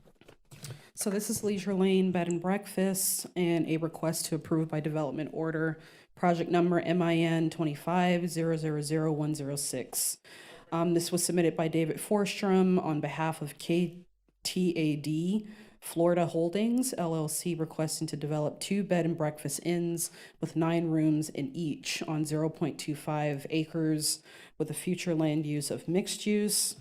So this is Leisure Lane Bed and Breakfast and a request to approve by development order project number MIN 25000106. This was submitted by David Forstrom on behalf of KTAD Florida Holdings LLC, requesting to develop 2 bed and breakfast inns with 9 rooms in each on 0.25 acres with a future land use of mixed use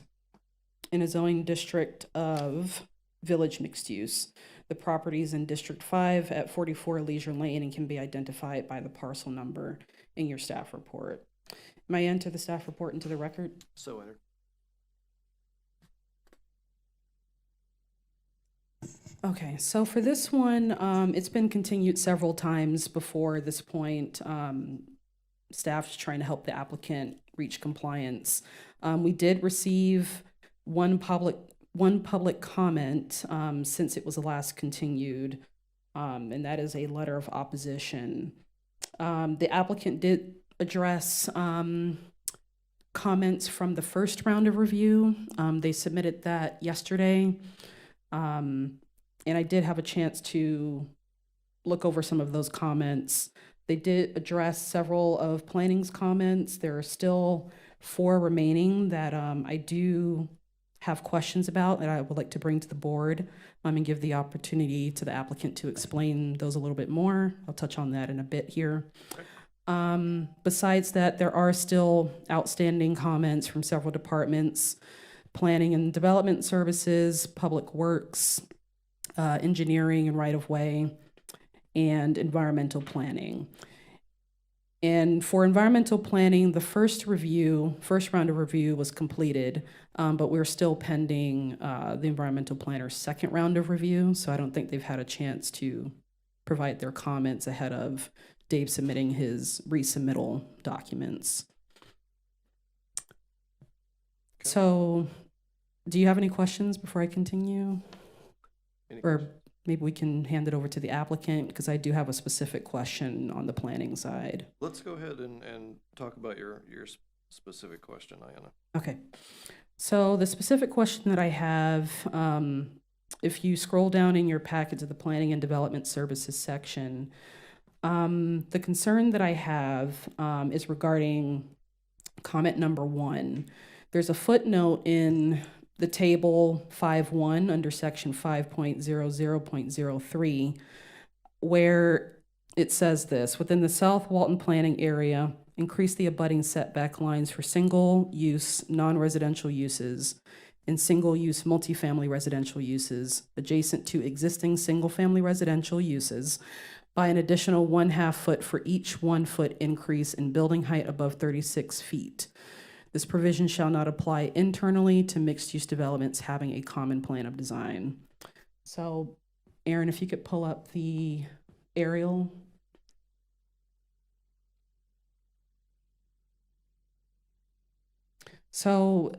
in a zoning district of village mixed use. The property is in District 5 at 44 Leisure Lane and can be identified by the parcel number in your staff report. May I enter the staff report into the record? So entered. Okay, so for this one, it's been continued several times before this point. Staff's trying to help the applicant reach compliance. We did receive one public comment since it was last continued, and that is a letter of opposition. The applicant did address comments from the first round of review. They submitted that yesterday. And I did have a chance to look over some of those comments. They did address several of planning's comments. There are still 4 remaining that I do have questions about that I would like to bring to the board and give the opportunity to the applicant to explain those a little bit more. I'll touch on that in a bit here. Besides that, there are still outstanding comments from several departments: planning and development services, public works, engineering and right-of-way, and environmental planning. And for environmental planning, the first round of review was completed, but we're still pending the environmental planner's second round of review, so I don't think they've had a chance to provide their comments ahead of Dave submitting his resubmittal documents. Okay. So, do you have any questions before I continue? Or maybe we can hand it over to the applicant, because I do have a specific question on the planning side. Let's go ahead and talk about your specific question, Ayanna. Okay. So the specific question that I have, if you scroll down in your packet to the Planning and Development Services section, the concern that I have is regarding comment number 1. There's a footnote in the table 5.1 under section 5.00.03, where it says this: within the South Walton planning area, increase the abutting setback lines for single-use non-residential uses and single-use multifamily residential uses adjacent to existing single-family residential uses by an additional 1/2 foot for each 1 foot increase in building height above 36 feet. This provision shall not apply internally to mixed-use developments having a common plan of design. So, Aaron, if you could pull up the aerial. So,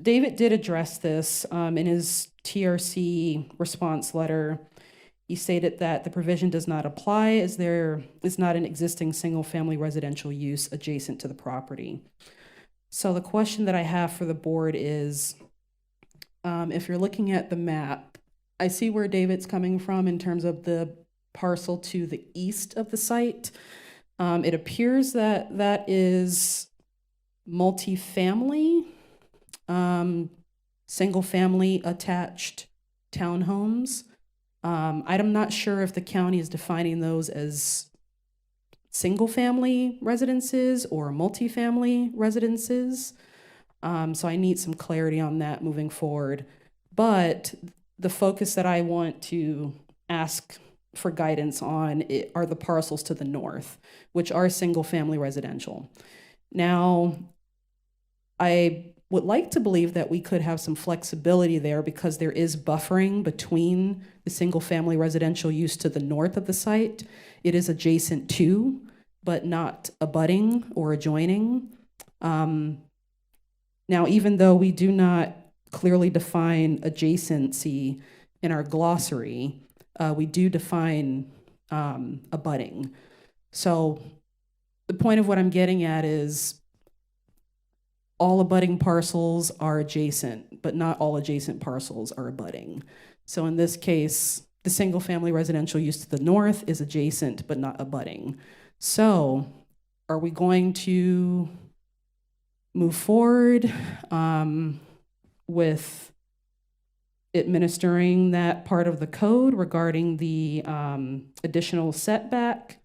David did address this in his TRC response letter. He stated that the provision does not apply as there is not an existing single-family residential use adjacent to the property. So the question that I have for the board is, if you're looking at the map, I see where David's coming from in terms of the parcel to the east of the site. It appears that that is multifamily, single-family attached townhomes. I'm not sure if the county is defining those as single-family residences or multifamily residences. So I need some clarity on that moving forward. But the focus that I want to ask for guidance on are the parcels to the north, which are single-family residential. Now, I would like to believe that we could have some flexibility there because there is buffering between the single-family residential use to the north of the site. It is adjacent to, but not abutting or adjoining. Now, even though we do not clearly define adjacency in our glossary, we do define abutting. So the point of what I'm getting at is all abutting parcels are adjacent, but not all adjacent parcels are abutting. So in this case, the single-family residential use to the north is adjacent, but not abutting. So, are we going to move forward with administering that part of the code regarding the additional setback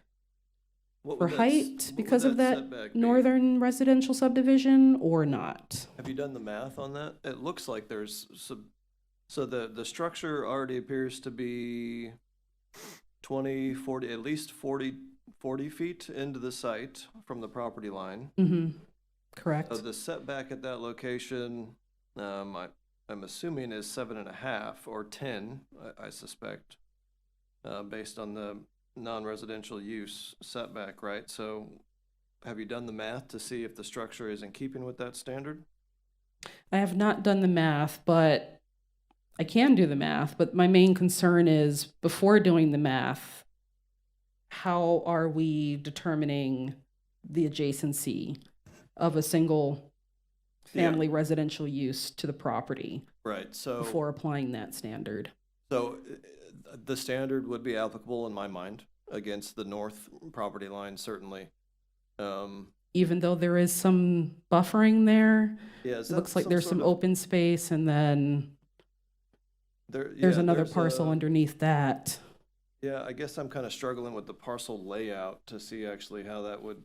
What for would that height because of that setback be? northern residential subdivision or not? Have you done the math on that? It looks like there's so the structure already appears to be 20, 40, at least 40 feet into the site from the property line. Mm-hmm. Correct. So the setback at that location, I'm assuming is 7.5 or 10, I suspect, based on the non-residential use setback, right? So have you done the math to see if the structure is in keeping with that standard? I have not done the math, but I can do the math. But my main concern is before doing the math, how are we determining the adjacency of a single family residential use to the property Right, so. before applying that standard? So the standard would be applicable in my mind against the north property line, certainly. Even though there is some buffering there, Yeah, it looks like there's some open space, and then there's another parcel underneath that. Yeah, I guess I'm kind of struggling with the parcel layout to see actually how that would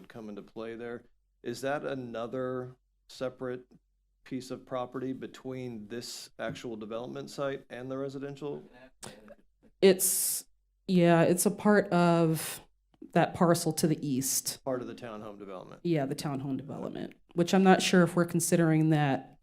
come into play there. Is that another separate piece of property between this actual development site and the residential? It's a part of that parcel to the east. Part of the townhome development? Yeah, the townhome development, which I'm not sure if we're considering that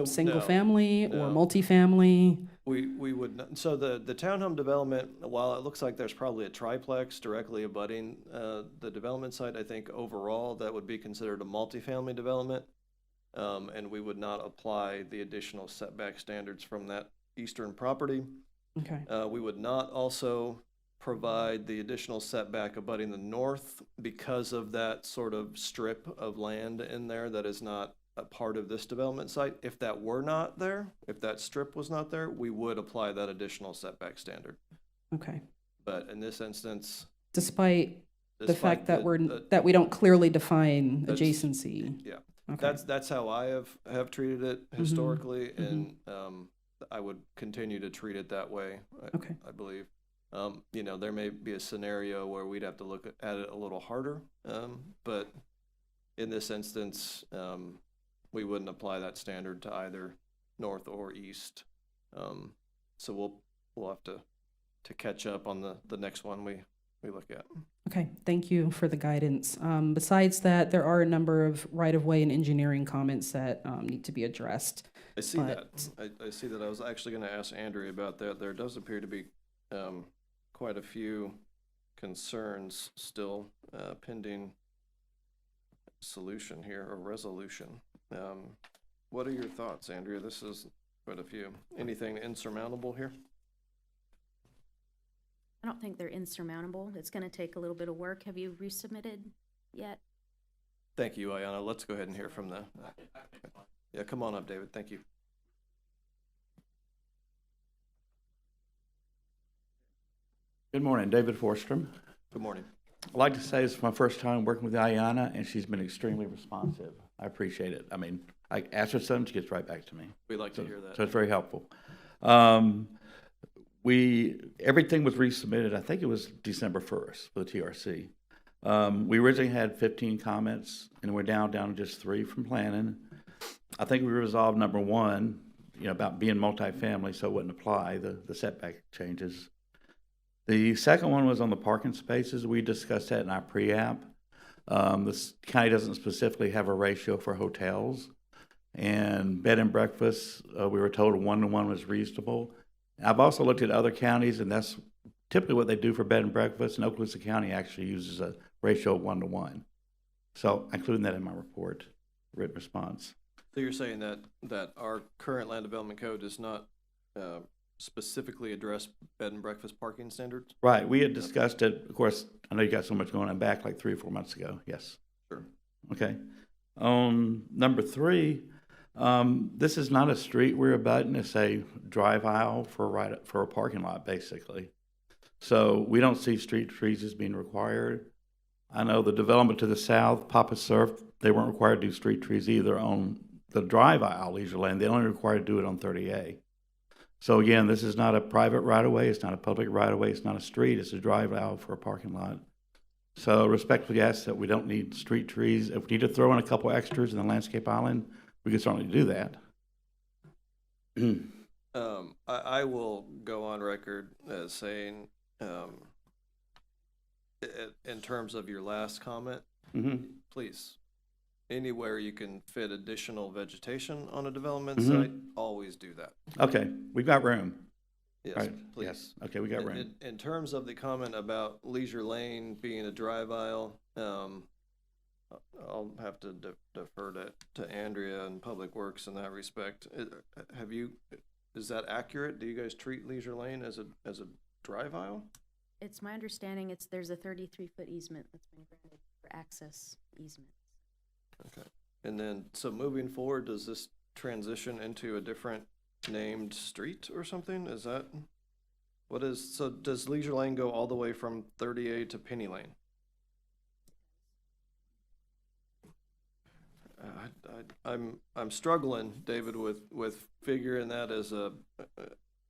single family or multifamily. We would not, so the townhome development, while it looks like there's probably a triplex directly abutting the development site, I think overall that would be considered a multifamily development. And we would not apply the additional setback standards from that eastern property. Okay. We would not also provide the additional setback abutting the north because of that sort of strip of land in there that is not a part of this development site. If that were not there, if that strip was not there, we would apply that additional setback standard. Okay. But in this instance, Despite the fact that we don't clearly define adjacency. Yeah. Okay. That's how I have treated it historically, and I would continue to treat it that way. I believe. There may be a scenario where we'd have to look at it a little harder, but in this instance, we wouldn't apply that standard to either north or east. So we'll have to catch up on the next one we look at. Okay, thank you for the guidance. Besides that, there are a number of right-of-way and engineering comments that need to be addressed. I see that. I see that. I was actually going to ask Andrea about that. There does appear to be quite a few concerns still pending solution here, or resolution. What are your thoughts, Andrea? This is quite a few. Anything insurmountable here? I don't think they're insurmountable. It's going to take a little bit of work. Have you resubmitted yet? Thank you, Ayanna. Let's go ahead and hear from yeah, come on up, David. Thank you. Good morning, David Forstrom. Good morning. I'd like to say it's my first time working with Ayanna, and she's been extremely responsive. I appreciate it. I mean, I ask her something, she gets right back to me. We like to hear that. So it's very helpful. Everything was resubmitted, I think it was December 1st for the TRC. We originally had 15 comments, and we're down to just 3 from planning. I think we resolved number 1, about being multifamily, so it wouldn't apply, the setback changes. The second one was on the parking spaces. We discussed that in our pre-app. This county doesn't specifically have a ratio for hotels, and bed and breakfast, we were told 1-to-1 was reasonable. I've also looked at other counties, and that's typically what they do for bed and breakfast, and Okaloosa County actually uses a ratio of 1-to-1. So I'm including that in my report, written response. So you're saying that our current land development code does not specifically address bed and breakfast parking standards? Right. We had discussed it. Of course, I know you got so much going on back like 3 or 4 months ago. Yes. Sure. Okay. On number 3, this is not a street we're abutting. It's a drive aisle for a parking lot, basically. So we don't see street trees as being required. I know the development to the south, Papa Surf, they weren't required to do street trees either on the drive aisle leisure lane. They only required to do it on 30A. So again, this is not a private right-of-way. It's not a public right-of-way. It's not a street. It's a drive aisle for a parking lot. So respectfully ask that we don't need street trees. If we need to throw in a couple extras in the landscape island, we can certainly do that. I will go on record as saying, in terms of your last comment, please, anywhere you can fit additional vegetation on a development site, always do that. Okay, we've got room. Yes, Right. please. Yes. Okay, we got room. In terms of the comment about Leisure Lane being a drive aisle, I'll have to defer to Andrea and Public Works in that respect. Is that accurate? Do you guys treat Leisure Lane as a drive aisle? It's my understanding there's a 33-foot easement that's been granted for access easement. Okay. And then, so moving forward, does this transition into a different named street or something? Is that, so does Leisure Lane go all the way from 30A to Penny Lane? I'm struggling, David, with figuring that as a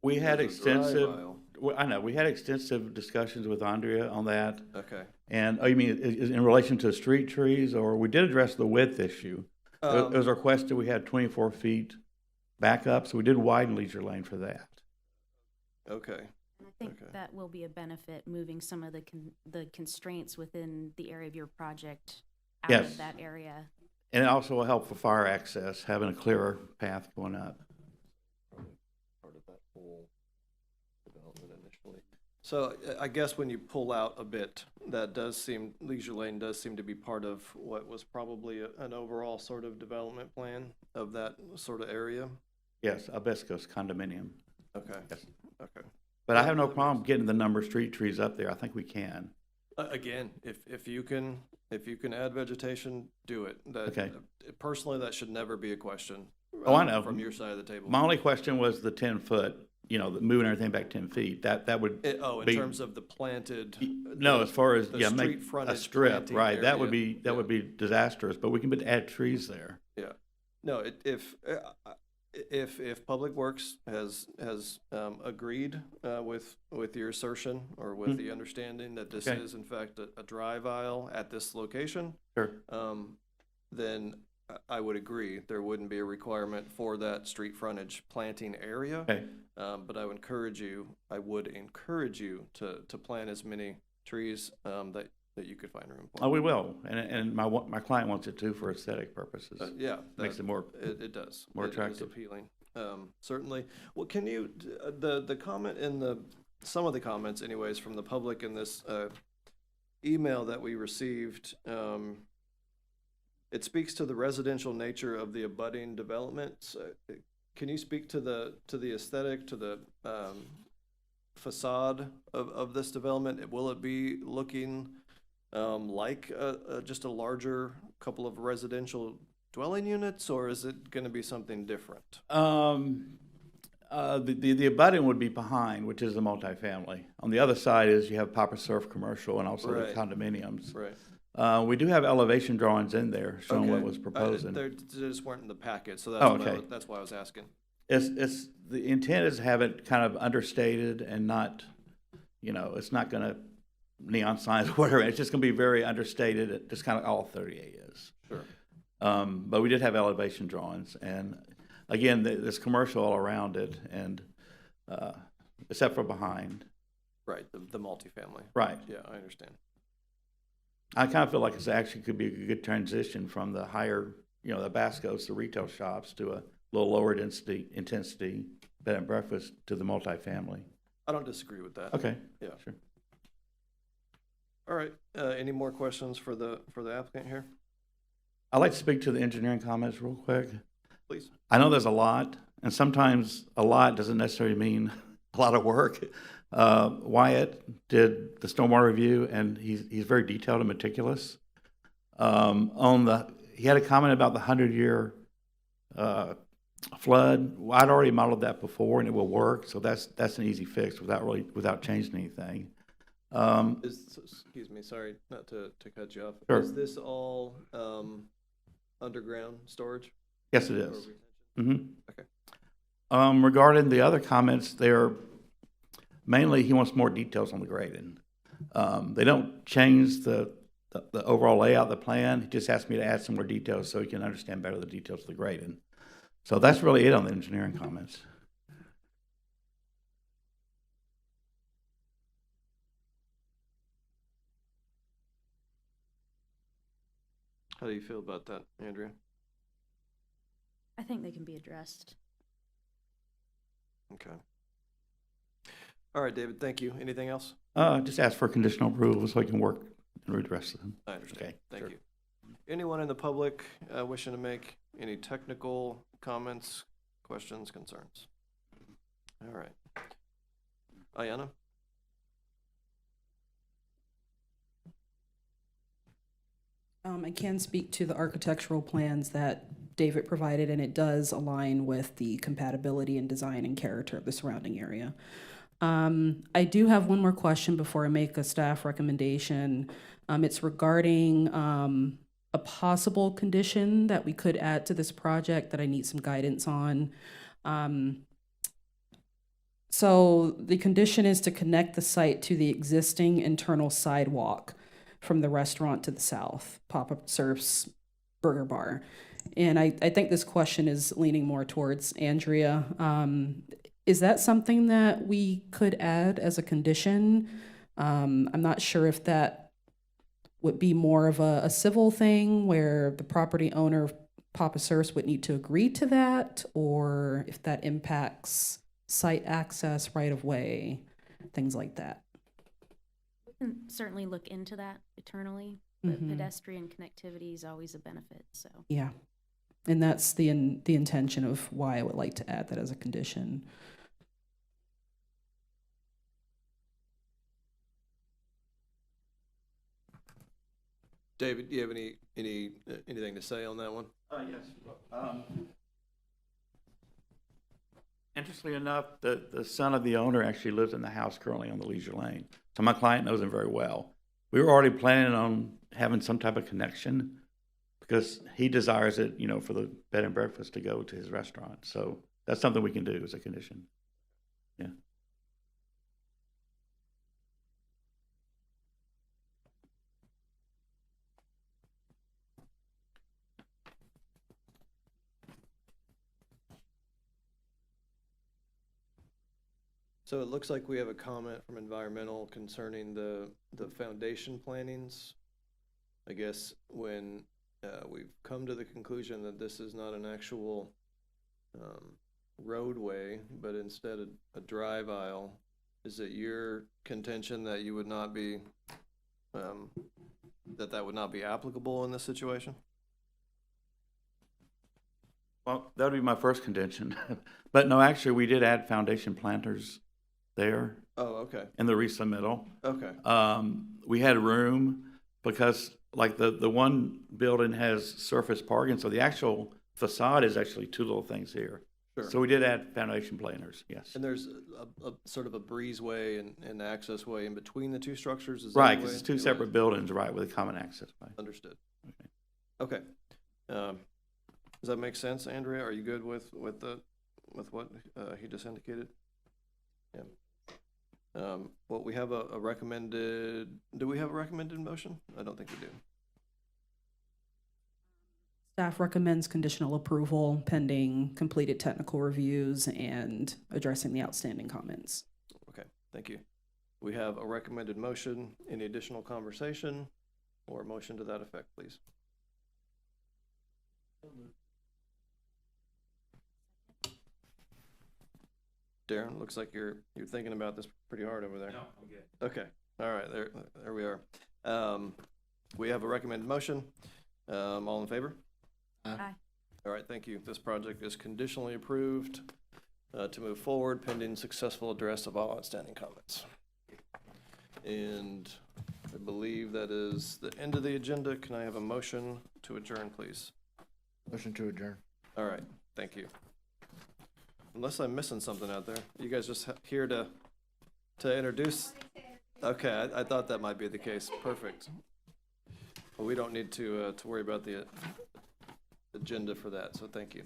we had as a drive extensive. aisle. I know we had extensive discussions with Andrea on that. Okay. And you mean in relation to street trees, or we did address the width issue? It was requested we had 24 feet back up, so we did widen Leisure Lane for that. Okay. And I think that will be a benefit, moving some of the constraints within the area of your project out of that area. And it also will help for fire access, having a clearer path going up. Part of that whole development initially. So I guess when you pull out a bit, Leisure Lane does seem to be part of what was probably an overall sort of development plan of that sort of area. Yes, Abesco's condominium. Okay. Yes. Okay. But I have no problem getting the number of street trees up there. I think we can. Again, if you can add vegetation, do it. Okay. Personally, that should never be a question. Oh, I know. From your side of the table. My only question was the 10-foot, moving everything back 10 feet. That would in terms of the planted. No, as far as, the make a strip, right. That would be disastrous, but we can add trees there. Yeah. No, if Public Works has agreed with your assertion or with the understanding that this is in fact a drive aisle at this location, sure. Then I would agree there wouldn't be a requirement for that street frontage planting area. Okay. But I would encourage you to plant as many trees that you could find room for. Oh, we will, and my client wants it too for aesthetic purposes. Yeah, makes it more. It does. More attractive. It is appealing. Certainly. Well, can you the comment in some of the comments, anyways, from the public in this email that we received? It speaks to the residential nature of the abutting development. Can you speak to the aesthetic, to the facade of this development? Will it be looking like just a larger couple of residential dwelling units, or is it going to be something different? The abutting would be behind, which is the multifamily. On the other side is you have Papa Surf commercial and also the condominiums. Right. We do have elevation drawings in there showing what was proposing. They just weren't in the packet, so that's why I was asking. It's the intent is to have it kind of understated and not, it's not going to neon signs or whatever. It's just going to be very understated, just kind of all 38 is. Sure. But we did have elevation drawings, and again, there's commercial all around it, and except for behind. Right, the multifamily. Right. Yeah, I understand. I kind of feel like it's actually could be a good transition from the higher, the Bascos, the retail shops, to a little lower intensity bed and breakfast to the multifamily. I don't disagree with that. Okay. Yeah. Sure. All right. Any more questions for the applicant here? I'd like to speak to the engineering comments real quick. Please. I know there's a lot, and sometimes a lot doesn't necessarily mean a lot of work. Wyatt did the stormwater review, and he's very detailed and meticulous. He had a comment about the 100-year flood. Well, I'd already modeled that before, and it will work. So that's an easy fix without changing anything. Excuse me, sorry, not to cut you off. Sure. Is this all, underground storage? Yes, it or is. retention? Okay. Regarding the other comments, they're mainly, he wants more details on the grading. They don't change the overall layout of the plan. He just asked me to add some more details so he can understand better the details of the grading. So that's really it on the engineering comments. How do you feel about that, Andrea? I think they can be addressed. Okay. All right, David, thank you. Anything else? Just ask for conditional approval so I can work and read the rest of them. I understand. Okay, Thank sure. you. Anyone in the public wishing to make any technical comments, questions, concerns? All right. Ayanna? I can speak to the architectural plans that David provided, and it does align with the compatibility and design and character of the surrounding area. I do have one more question before I make a staff recommendation. It's regarding a possible condition that we could add to this project that I need some guidance on. So the condition is to connect the site to the existing internal sidewalk from the restaurant to the south, Papa Surf's Burger Bar. And I think this question is leaning more towards Andrea. Is that something that we could add as a condition? I'm not sure if that would be more of a civil thing where the property owner of Papa Surf's would need to agree to that, or if that impacts site access, right of way, things like that. We can certainly look into that eternally, but pedestrian connectivity is always a benefit, so. Yeah, and that's the intention of why I would like to add that as a condition. David, do you have anything to say on that one? Yes. Interestingly enough, the son of the owner actually lives in the house currently on the Leisure Lane. So my client knows him very well. We were already planning on having some type of connection because he desires it, you know, for the bed and breakfast to go to his restaurant. So that's something we can do as a condition. Yeah. So it looks like we have a comment from environmental concerning the foundation plantings. I guess when we've come to the conclusion that this is not an actual roadway, but instead a drive aisle, is it your contention that you would not be, that would not be applicable in this situation? Well, that would be my first contention. But no, actually, we did add foundation planters there. Oh, okay. In the resubmittal. Okay. We had room because like the one building has surface parking, so the actual facade is actually two little things here. Sure. So we did add foundation planters, yes. And there's a sort of a breezeway and access way in between the two structures? Is Right, that because it's two separate buildings, right, with a common access way. Understood. Okay. Does that make sense, Andrea? Are you good with what he just indicated? Yeah. Well, we have a recommended, do we have a recommended motion? I don't think we do. Staff recommends conditional approval pending completed technical reviews and addressing the outstanding comments. Okay, thank you. We have a recommended motion. Any additional conversation or a motion to that effect, please? Darren, looks like you're thinking about this pretty hard over there. No, I'm good. Okay, all right, there we are. We have a recommended motion. All in favor? Aye. All right, thank you. This project is conditionally approved to move forward pending successful address of all outstanding comments. And I believe that is the end of the agenda. Can I have a motion to adjourn, please? Motion to adjourn. All right, thank you. Unless I'm missing something out there. You guys just here to introduce? Okay, I thought that might be the case. Perfect. Well, we don't need to worry about the agenda for that, so thank you.